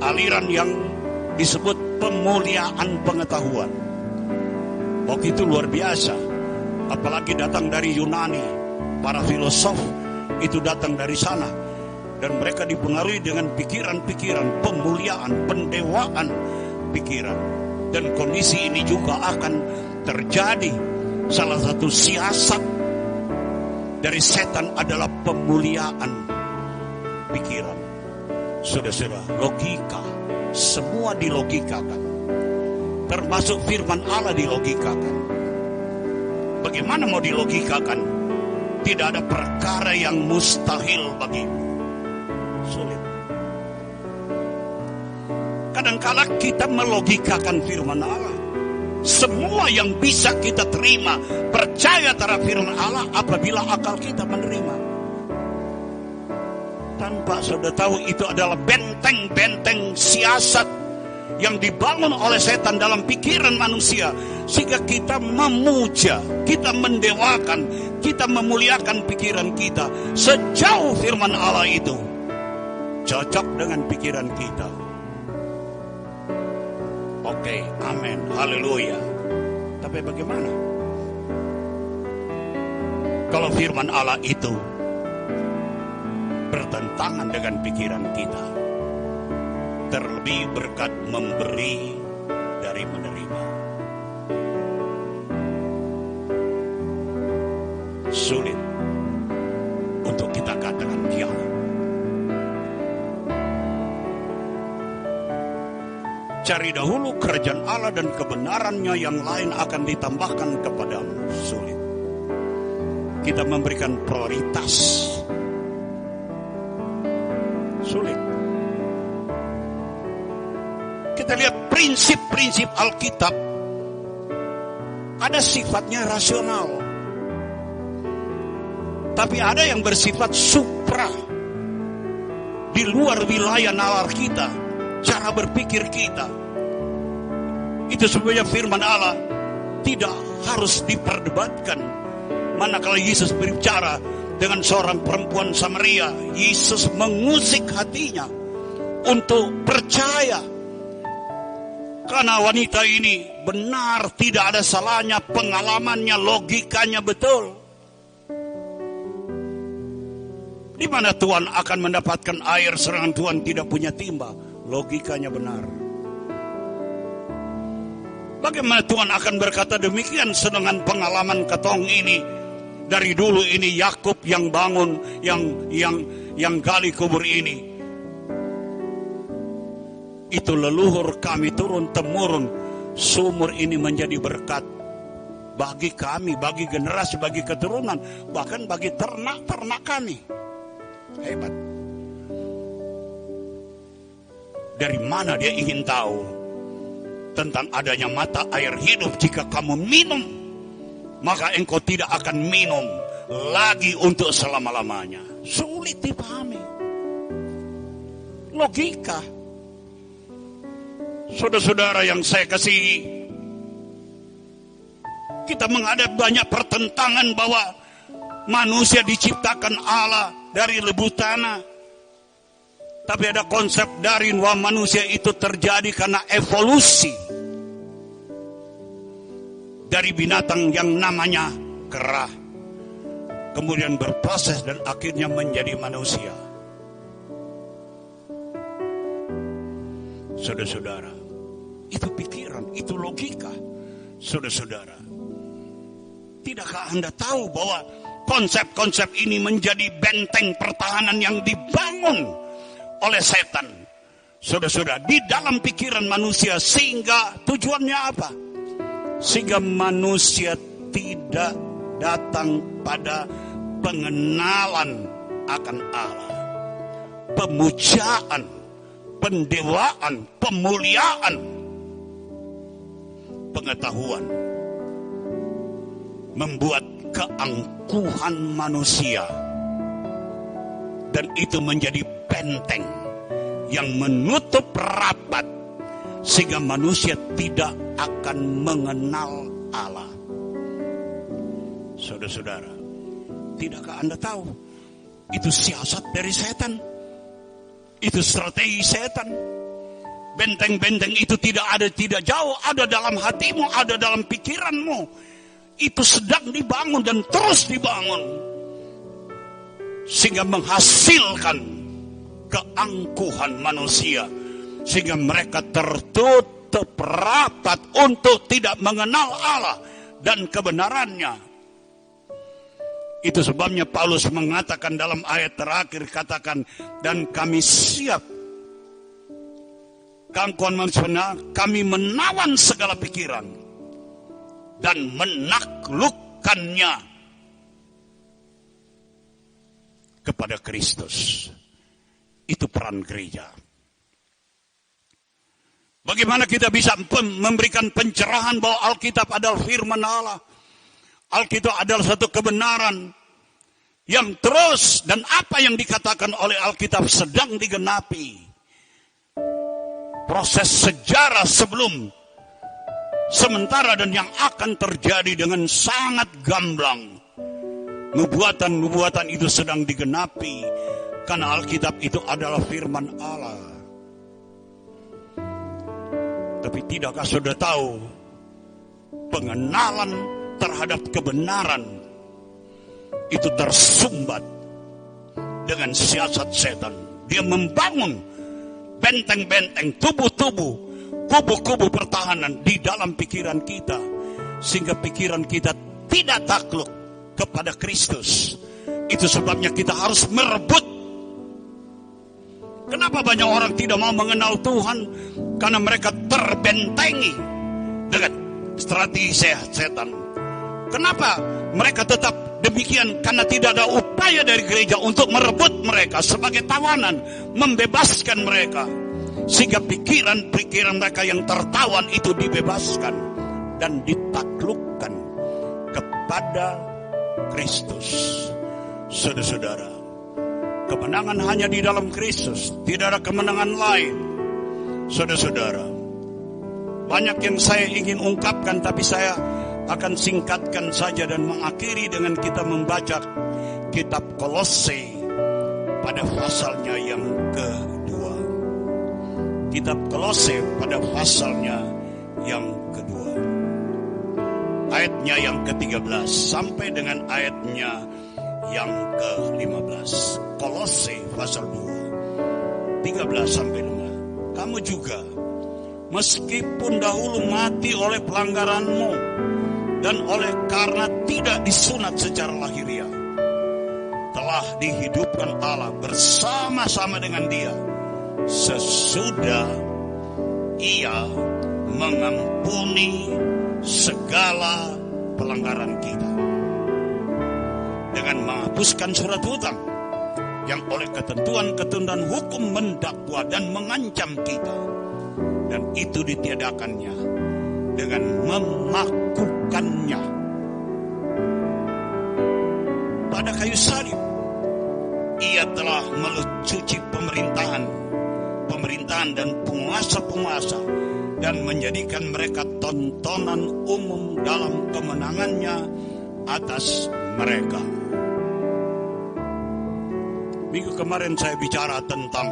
Aliran yang disebut pemuliaan pengetahuan. Waktu itu luar biasa. Apalagi datang dari Yunani. Para filosof itu datang dari sana. Dan mereka dipengaruhi dengan pikiran-pikiran, pemuliaan, pendewaan pikiran. Dan kondisi ini juga akan terjadi. Salah satu siasat dari setan adalah pemuliaan pikiran. Saudara-saudara, logika, semua dilogikakan. Termasuk firman Allah dilogikakan. Bagaimana mau dilogikakan? Tidak ada perkara yang mustahil bagimu. Sulit. Kadang-kala kita melogikakan firman Allah. Semua yang bisa kita terima, percaya terhadap firman Allah apabila akal kita menerima. Tanpa saudara tahu itu adalah benteng-benteng siasat yang dibangun oleh setan dalam pikiran manusia. Sehingga kita memuja, kita mendewakan, kita memuliakan pikiran kita. Sejauh firman Allah itu cocok dengan pikiran kita. Oke, amin, haleluya. Tapi bagaimana kalau firman Allah itu bertentangan dengan pikiran kita? terlebih berkat memberi dari menerima. Sulit untuk kita katakan ya. Cari dahulu kerajaan Allah dan kebenarannya, yang lain akan ditambahkan kepadamu. Sulit. Kita memberikan prioritas. Sulit. Kita lihat prinsip-prinsip Alkitab, ada sifatnya rasional, tapi ada yang bersifat supra, di luar wilayah nalar kita, cara berpikir kita. Itu sebenarnya firman Allah tidak harus diperdebatkan. Manakala Yesus berbicara dengan seorang perempuan Samaria, Yesus mengusik hatinya untuk percaya. Karena wanita ini benar, tidak ada salahnya, pengalamannya, logikanya betul. Di mana Tuhan akan mendapatkan air sedangkan Tuhan tidak punya timba? Logikanya benar. Bagaimana Tuhan akan berkata demikian sedangkan pengalaman ketong ini dari dulu ini Yakub yang bangun, yang gali kubur ini. Itu leluhur kami turun temurun, sumur ini menjadi berkat bagi kami, bagi generasi, bagi keturunan, bahkan bagi ternak-ternak kami. Hebat. Dari mana dia ingin tahu tentang adanya mata air hidup? Jika kamu minum, maka engkau tidak akan minum lagi untuk selama-lamanya. Sulit dipahami. Logika. Saudara-saudara yang saya kasihi, kita menghadapi banyak pertentangan bahwa manusia diciptakan Allah dari lebu tanah. Tapi ada konsep Darwin bahwa manusia itu terjadi karena evolusi dari binatang yang namanya kera, kemudian berproses dan akhirnya menjadi manusia. Saudara-saudara, itu pikiran, itu logika. Saudara-saudara, tidakkah Anda tahu bahwa konsep-konsep ini menjadi benteng pertahanan yang dibangun oleh setan? Saudara-saudara, di dalam pikiran manusia, sehingga tujuannya apa? Sehingga manusia tidak datang pada pengenalan akan Allah, pemujaan, pendewaan, pemuliaan, pengetahuan, membuat keangkuhan manusia, dan itu menjadi benteng yang menutup rapat sehingga manusia tidak akan mengenal Allah. Saudara-saudara, tidakkah Anda tahu itu siasat dari setan? Itu strategi setan. Benteng-benteng itu tidak jauh, ada dalam hatimu, ada dalam pikiranmu. Itu sedang dibangun dan terus dibangun, sehingga menghasilkan keangkuhan manusia, sehingga mereka tertutup rapat untuk tidak mengenal Allah dan kebenarannya. Itu sebabnya Paulus mengatakan dalam ayat terakhir, katakan, dan kami siap, kami menawan segala pikiran dan menaklukkannya kepada Kristus. Itu peran gereja. Bagaimana kita bisa memberikan pencerahan bahwa Alkitab adalah firman Allah? Alkitab adalah satu kebenaran yang terus, dan apa yang dikatakan oleh Alkitab sedang digenapi. Proses sejarah sebelum, sementara, dan yang akan terjadi dengan sangat gamblang. Nubuatan-nubuatan itu sedang digenapi karena Alkitab itu adalah firman Allah. Tapi tidakkah saudara tahu, pengenalan terhadap kebenaran itu tersumbat dengan siasat setan. Dia membangun benteng-benteng, tubuh-tubuh, kubu-kubu pertahanan di dalam pikiran kita, sehingga pikiran kita tidak takluk kepada Kristus. Itu sebabnya kita harus merebut. Kenapa banyak orang tidak mau mengenal Tuhan? Karena mereka terbentengi dengan strategi setan. Kenapa mereka tetap demikian? Karena tidak ada upaya dari gereja untuk merebut mereka sebagai tawanan, membebaskan mereka, sehingga pikiran-pikiran mereka yang tertawan itu dibebaskan dan ditaklukkan kepada Kristus. Saudara-saudara, kemenangan hanya di dalam Kristus, tidak ada kemenangan lain. Saudara-saudara, banyak yang saya ingin ungkapkan, tapi saya akan singkatkan saja dan mengakhiri dengan kita membaca kitab Kolose pada pasalnya yang kedua. Kitab Kolose pada pasalnya yang kedua, ayatnya yang ke-13 sampai dengan ayatnya yang ke-15. Kolose pasal 2 13 sampai 5. Kamu juga, meskipun dahulu mati oleh pelanggaranmu dan oleh karena tidak disunat secara lahiriah, telah dihidupkan Allah bersama-sama dengan Dia sesudah Ia mengampuni segala pelanggaran kita, dengan menghapuskan surat hutang yang oleh ketentuan-ketentuan hukum mendakwa dan mengancam kita, dan itu ditiadakannya dengan memakukannya pada kayu salib. Ia telah melucuci pemerintahan dan penguasa-penguasa, dan menjadikan mereka tontonan umum dalam kemenangannya atas mereka. Minggu kemarin saya bicara tentang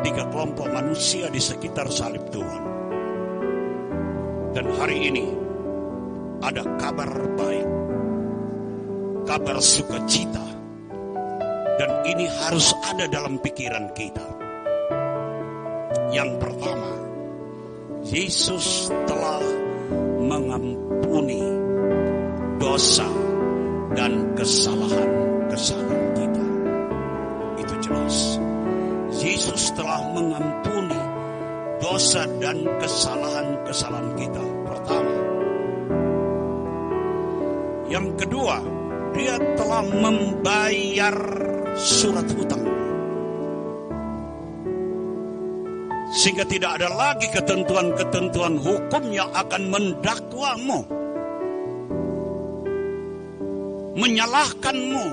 3 kelompok manusia di sekitar salib Tuhan. Dan hari ini ada kabar baik, kabar sukacita. Dan ini harus ada dalam pikiran kita. Yang pertama, Yesus telah mengampuni dosa dan kesalahan-kesalahan kita. Itu jelas. Yesus telah mengampuni dosa dan kesalahan-kesalahan kita. Pertama. Yang kedua, Dia telah membayar surat hutang, sehingga tidak ada lagi ketentuan-ketentuan hukum yang akan mendakwamu, menyalahkanmu,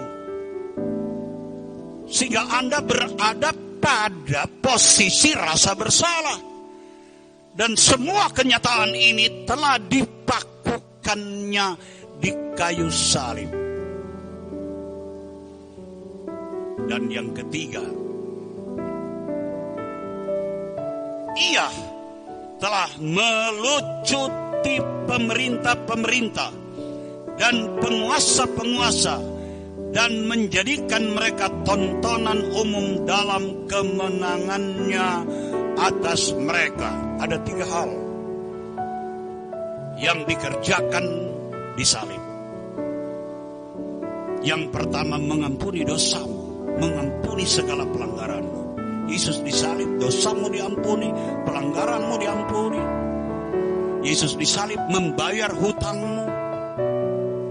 sehingga Anda berada pada posisi rasa bersalah. Dan semua kenyataan ini telah dipakukannya di kayu salib. Dan yang ketiga, Ia telah melucuti pemerintah-pemerintah dan penguasa-penguasa, dan menjadikan mereka tontonan umum dalam kemenangannya atas mereka. Ada 3 hal yang dikerjakan di salib. Yang pertama, mengampuni dosamu, mengampuni segala pelanggaranmu. Yesus disalib, dosamu diampuni, pelanggaranmu diampuni. Yesus disalib membayar hutangmu.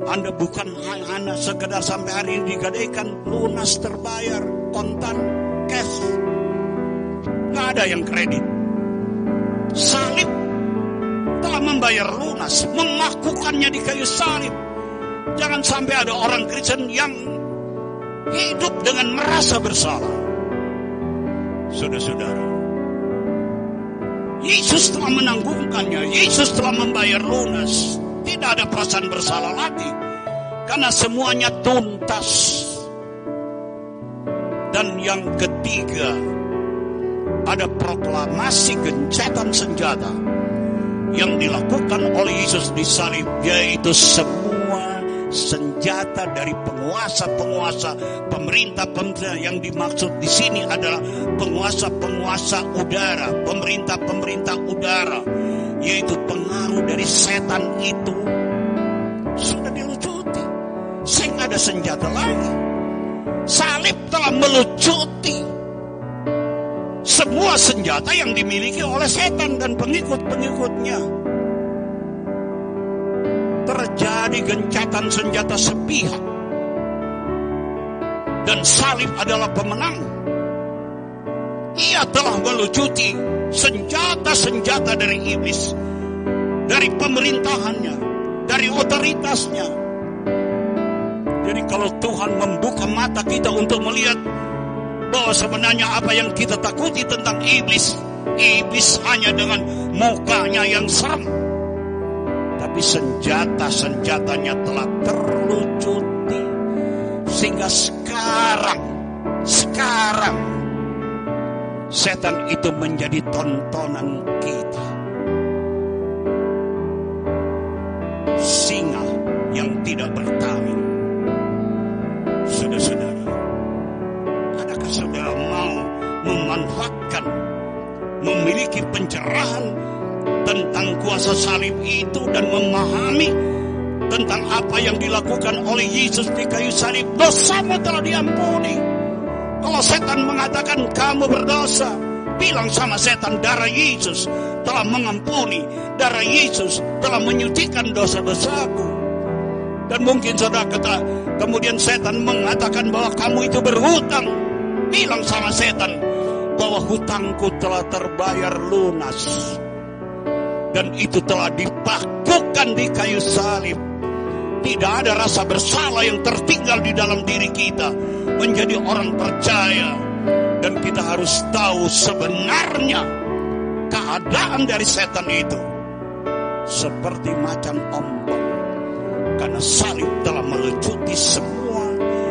Anda bukan hanya sekedar sampai hari ini digadaikan, lunas, terbayar, kontan, cash. Nggak ada yang kredit. Salib telah membayar lunas, memakukannya di kayu salib. Jangan sampai ada orang Kristen yang hidup dengan merasa bersalah. Saudara-saudara, Yesus telah menanggungkannya, Yesus telah membayar lunas. Tidak ada perasaan bersalah lagi, karena semuanya tuntas. Dan yang ketiga, ada proklamasi gencatan senjata yang dilakukan oleh Yesus di salib, yaitu semua senjata dari penguasa-penguasa, pemerintah-pemerintah. Yang dimaksud di sini adalah penguasa-penguasa udara, pemerintah-pemerintah udara, yaitu pengaruh dari setan itu sudah dilucuti. Sehingga ada senjata lagi. Salib telah melucuti semua senjata yang dimiliki oleh setan dan pengikut-pengikutnya. Terjadi gencatan senjata sepihak, dan salib adalah pemenang. Ia telah melucuti senjata-senjata dari iblis, dari pemerintahannya, dari otoritasnya. Jadi kalau Tuhan membuka mata kita untuk melihat bahwa sebenarnya apa yang kita takuti tentang iblis, iblis hanya dengan mukanya yang serem, tapi senjata-senjatanya telah terlucuti. Sehingga sekarang setan itu menjadi tontonan kita. Singa yang tidak bertaring. Saudara-saudara, adakah saudara mau memanfaatkan, memiliki pencerahan tentang kuasa salib itu dan memahami tentang apa yang dilakukan oleh Yesus di kayu salib? Dosamu telah diampuni. Kalau setan mengatakan kamu berdosa, bilang sama setan, darah Yesus telah mengampuni, darah Yesus telah menyucikan dosa-dosaku. Dan mungkin saudara kata, kemudian setan mengatakan bahwa kamu itu berhutang, bilang sama setan bahwa hutangku telah terbayar lunas, dan itu telah dipakukan di kayu salib. Tidak ada rasa bersalah yang tertinggal di dalam diri kita, menjadi orang percaya. Dan kita harus tahu sebenarnya keadaan dari setan itu seperti macan ombak, karena salib telah melucuti semua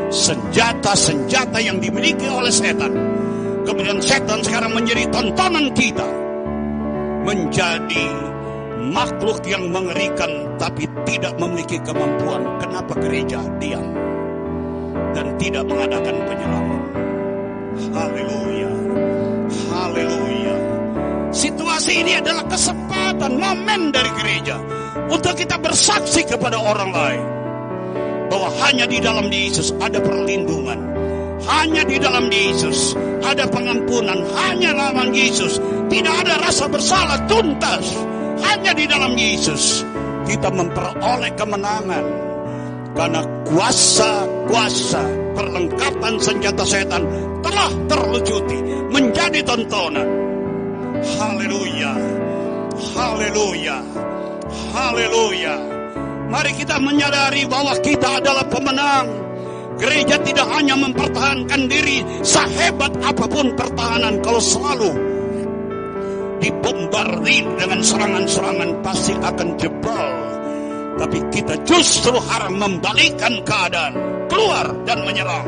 senjata-senjata yang dimiliki oleh setan. Kemudian setan sekarang menjadi tontonan kita, menjadi makhluk yang mengerikan tapi tidak memiliki kemampuan. Kenapa gereja diam dan tidak mengadakan penyelaman? Haleluya, haleluya. Situasi ini adalah kesempatan, momen dari gereja untuk kita bersaksi kepada orang lain bahwa hanya di dalam Yesus ada perlindungan, hanya di dalam Yesus ada pengampunan, hanya dalam Yesus tidak ada rasa bersalah tuntas. Hanya di dalam Yesus kita memperoleh kemenangan, karena kuasa-kuasa perlengkapan senjata setan telah terlucuti menjadi tontonan. Haleluya, haleluya, haleluya. Mari kita menyadari bahwa kita adalah pemenang. Gereja tidak hanya mempertahankan diri sehebat apapun pertahanan, kalau selalu dibombardir dengan serangan-serangan pasti akan jebol. Tapi kita justru harus membalikkan keadaan, keluar dan menyerang.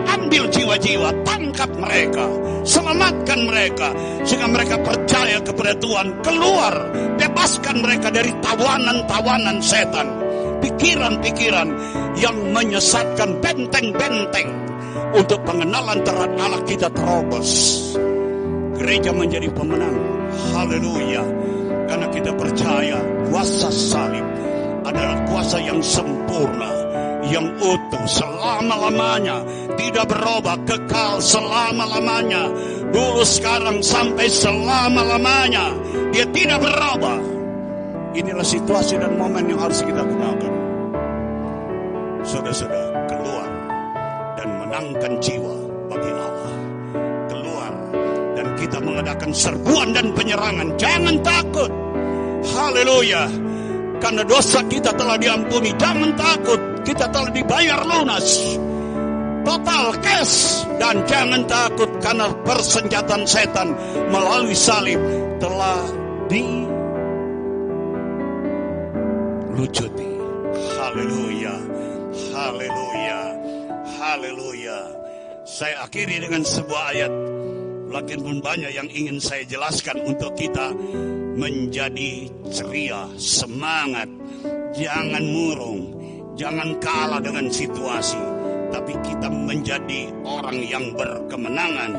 Ambil jiwa-jiwa, tangkap mereka, selamatkan mereka, sehingga mereka percaya kepada Tuhan. Keluar, bebaskan mereka dari tawanan-tawanan setan, pikiran-pikiran yang menyesatkan, benteng-benteng untuk pengenalan terhadap Allah kita terobos. Gereja menjadi pemenang. Haleluya. Karena kita percaya kuasa salib adalah kuasa yang sempurna, yang utuh selama-lamanya, tidak berubah, kekal selama-lamanya, dulu, sekarang, sampai selama-lamanya. Dia tidak berubah. Inilah situasi dan momen yang harus kita gunakan. Saudara-saudara, keluar dan menangkan jiwa bagi Allah. Keluar dan kita mengadakan serbuan dan penyerangan. Jangan takut. Haleluya. Karena dosa kita telah diampuni. Jangan takut. Kita telah dibayar lunas, total cash. Dan jangan takut, karena persenjataan setan melalui salib telah dilucuti. Haleluya, haleluya, haleluya. Saya akhiri dengan sebuah ayat. Lakin pun banyak yang ingin saya jelaskan untuk kita menjadi ceria, semangat, jangan murung, Jangan kalah dengan situasi, tapi kita menjadi orang yang berkemenangan.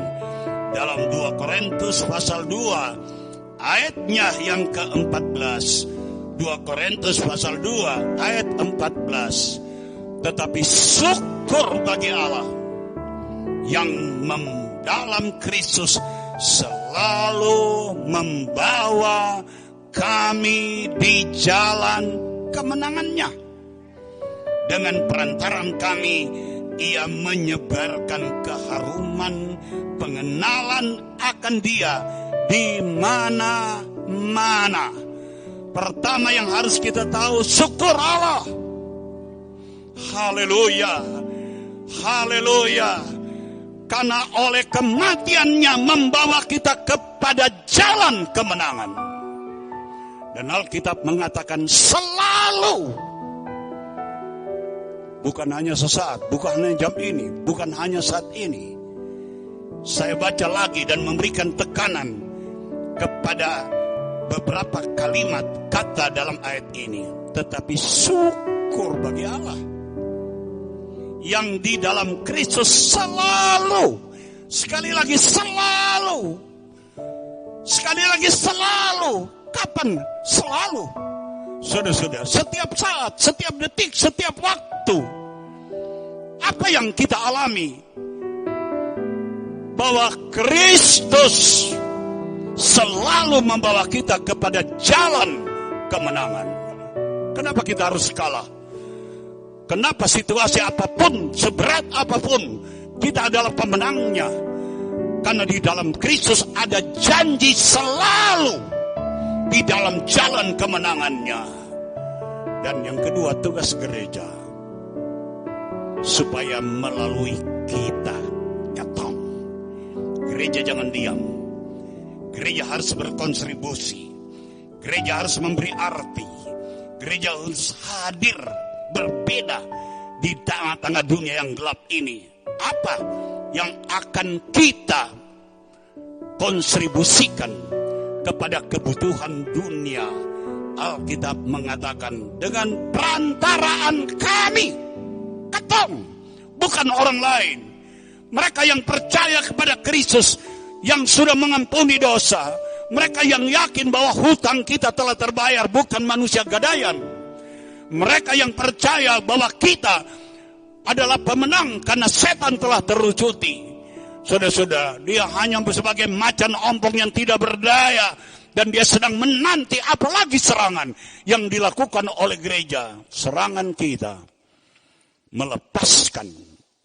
Dalam 2 Korintus pasal 2 ayatnya yang ke-14. 2 Korintus pasal 2 ayat 14. Tetapi syukur bagi Allah yang dalam Kristus selalu membawa kami di jalan kemenangannya. Dengan perantaran kami, Ia menyebarkan keharuman pengenalan akan Dia di mana-mana. Pertama yang harus kita tahu, syukur Allah. Haleluya, haleluya. Karena oleh kematiannya membawa kita kepada jalan kemenangan. Dan Alkitab mengatakan selalu. Bukan hanya sesaat, bukan hanya jam ini, bukan hanya saat ini. Saya baca lagi dan memberikan tekanan kepada beberapa kalimat kata dalam ayat ini. Tetapi syukur bagi Allah yang di dalam Kristus selalu, sekali lagi selalu, sekali lagi selalu. Kapan? Selalu. Saudara-saudara, setiap saat, setiap detik, setiap waktu. Apa yang kita alami? Bahwa Kristus selalu membawa kita kepada jalan kemenangan. Kenapa kita harus kalah? Kenapa situasi apapun, seberat apapun, kita adalah pemenangnya. Karena di dalam Kristus ada janji selalu di dalam jalan kemenangannya. Dan yang kedua, tugas gereja. Supaya melalui kita, katong. Gereja jangan diam. Gereja harus berkontribusi. Gereja harus memberi arti. Gereja harus hadir, berbeda di tengah-tengah dunia yang gelap ini. Apa yang akan kita kontribusikan kepada kebutuhan dunia? Alkitab mengatakan dengan perantaraan kami, katong, bukan orang lain. Mereka yang percaya kepada Kristus yang sudah mengampuni dosa, mereka yang yakin bahwa hutang kita telah terbayar, bukan manusia gadaian. Mereka yang percaya bahwa kita adalah pemenang karena setan telah terlucuti. Saudara-saudara, dia hanya sebagai macan ompong yang tidak berdaya. Dan dia sedang menanti apalagi serangan yang dilakukan oleh gereja. Serangan kita melepaskan,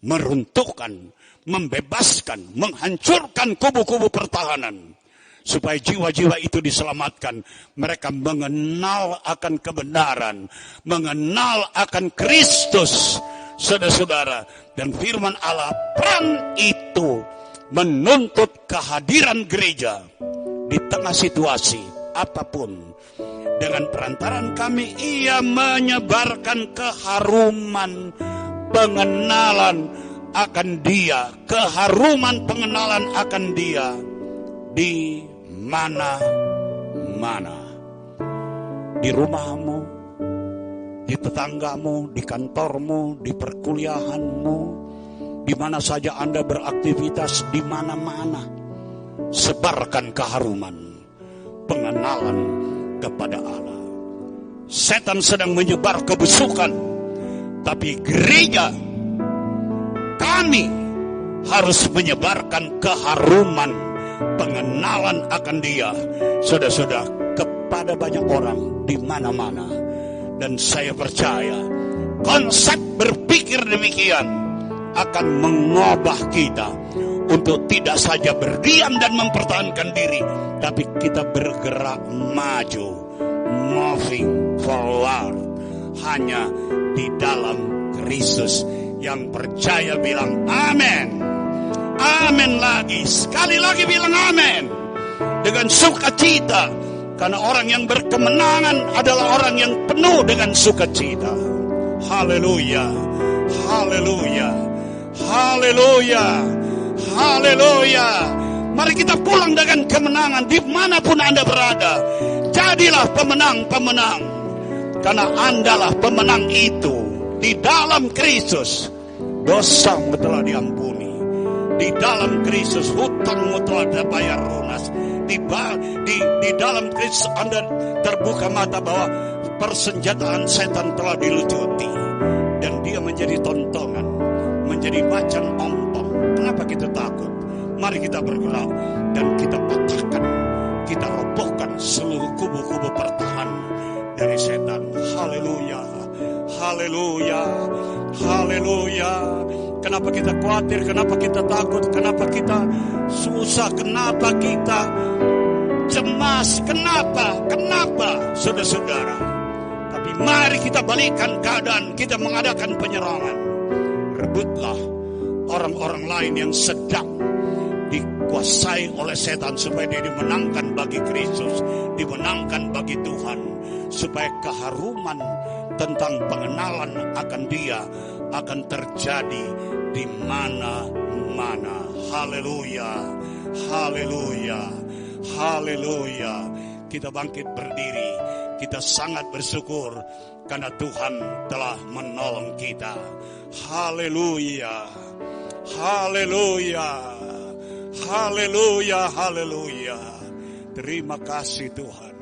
meruntuhkan, membebaskan, menghancurkan kubu-kubu pertahanan. Supaya jiwa-jiwa itu diselamatkan. Mereka mengenal akan kebenaran. Mengenal akan Kristus. Saudara-saudara. Dan firman Allah, peran itu menuntut kehadiran gereja. Di tengah situasi apapun. Dengan perantaran kami, Ia menyebarkan keharuman pengenalan akan Dia. Keharuman pengenalan akan Dia. Di mana-mana. Di rumahmu, di tetanggamu, di kantormu, di perkuliahanmu, di mana saja Anda beraktivitas, di mana-mana. Sebarkan keharuman pengenalan kepada Allah. Setan sedang menyebar kebusukan, tapi gereja, kami harus menyebarkan keharuman pengenalan akan Dia, saudara-saudara, kepada banyak orang di mana-mana. Dan saya percaya konsep berpikir demikian akan mengubah kita untuk tidak saja berdiam dan mempertahankan diri, tapi kita bergerak maju, moving forward, hanya di dalam Kristus. Yang percaya bilang amin. Amin lagi, sekali lagi bilang amin. Dengan sukacita, karena orang yang berkemenangan adalah orang yang penuh dengan sukacita. Haleluya, haleluya, haleluya, haleluya. Mari kita pulang dengan kemenangan dimanapun Anda berada. Jadilah pemenang-pemenang, karena Andalah pemenang itu. Di dalam Kristus dosamu telah diampuni. Di dalam Kristus hutangmu telah dibayar lunas. Di dalam Kristus Anda terbuka mata bahwa persenjataan setan telah dilucuti dan dia menjadi tontonan, menjadi macan ompong. Kenapa kita takut? Mari kita bergerak dan kita patahkan, kita robohkan seluruh kubu-kubu pertahanan dari setan. Haleluya, haleluya, haleluya. Kenapa kita khawatir? Kenapa kita takut? Kenapa kita susah? Kenapa kita cemas? Kenapa? Saudara-saudara? Tapi mari kita balikkan keadaan. Kita mengadakan penyerangan. Rebutlah orang-orang lain yang sedang dikuasai oleh setan supaya dia dimenangkan bagi Kristus, dimenangkan bagi Tuhan, supaya keharuman tentang pengenalan akan Dia akan terjadi di mana-mana. Haleluya, haleluya, haleluya. Kita bangkit berdiri. Kita sangat bersyukur karena Tuhan telah menolong kita. Haleluya, haleluya, haleluya, haleluya. Terima kasih Tuhan.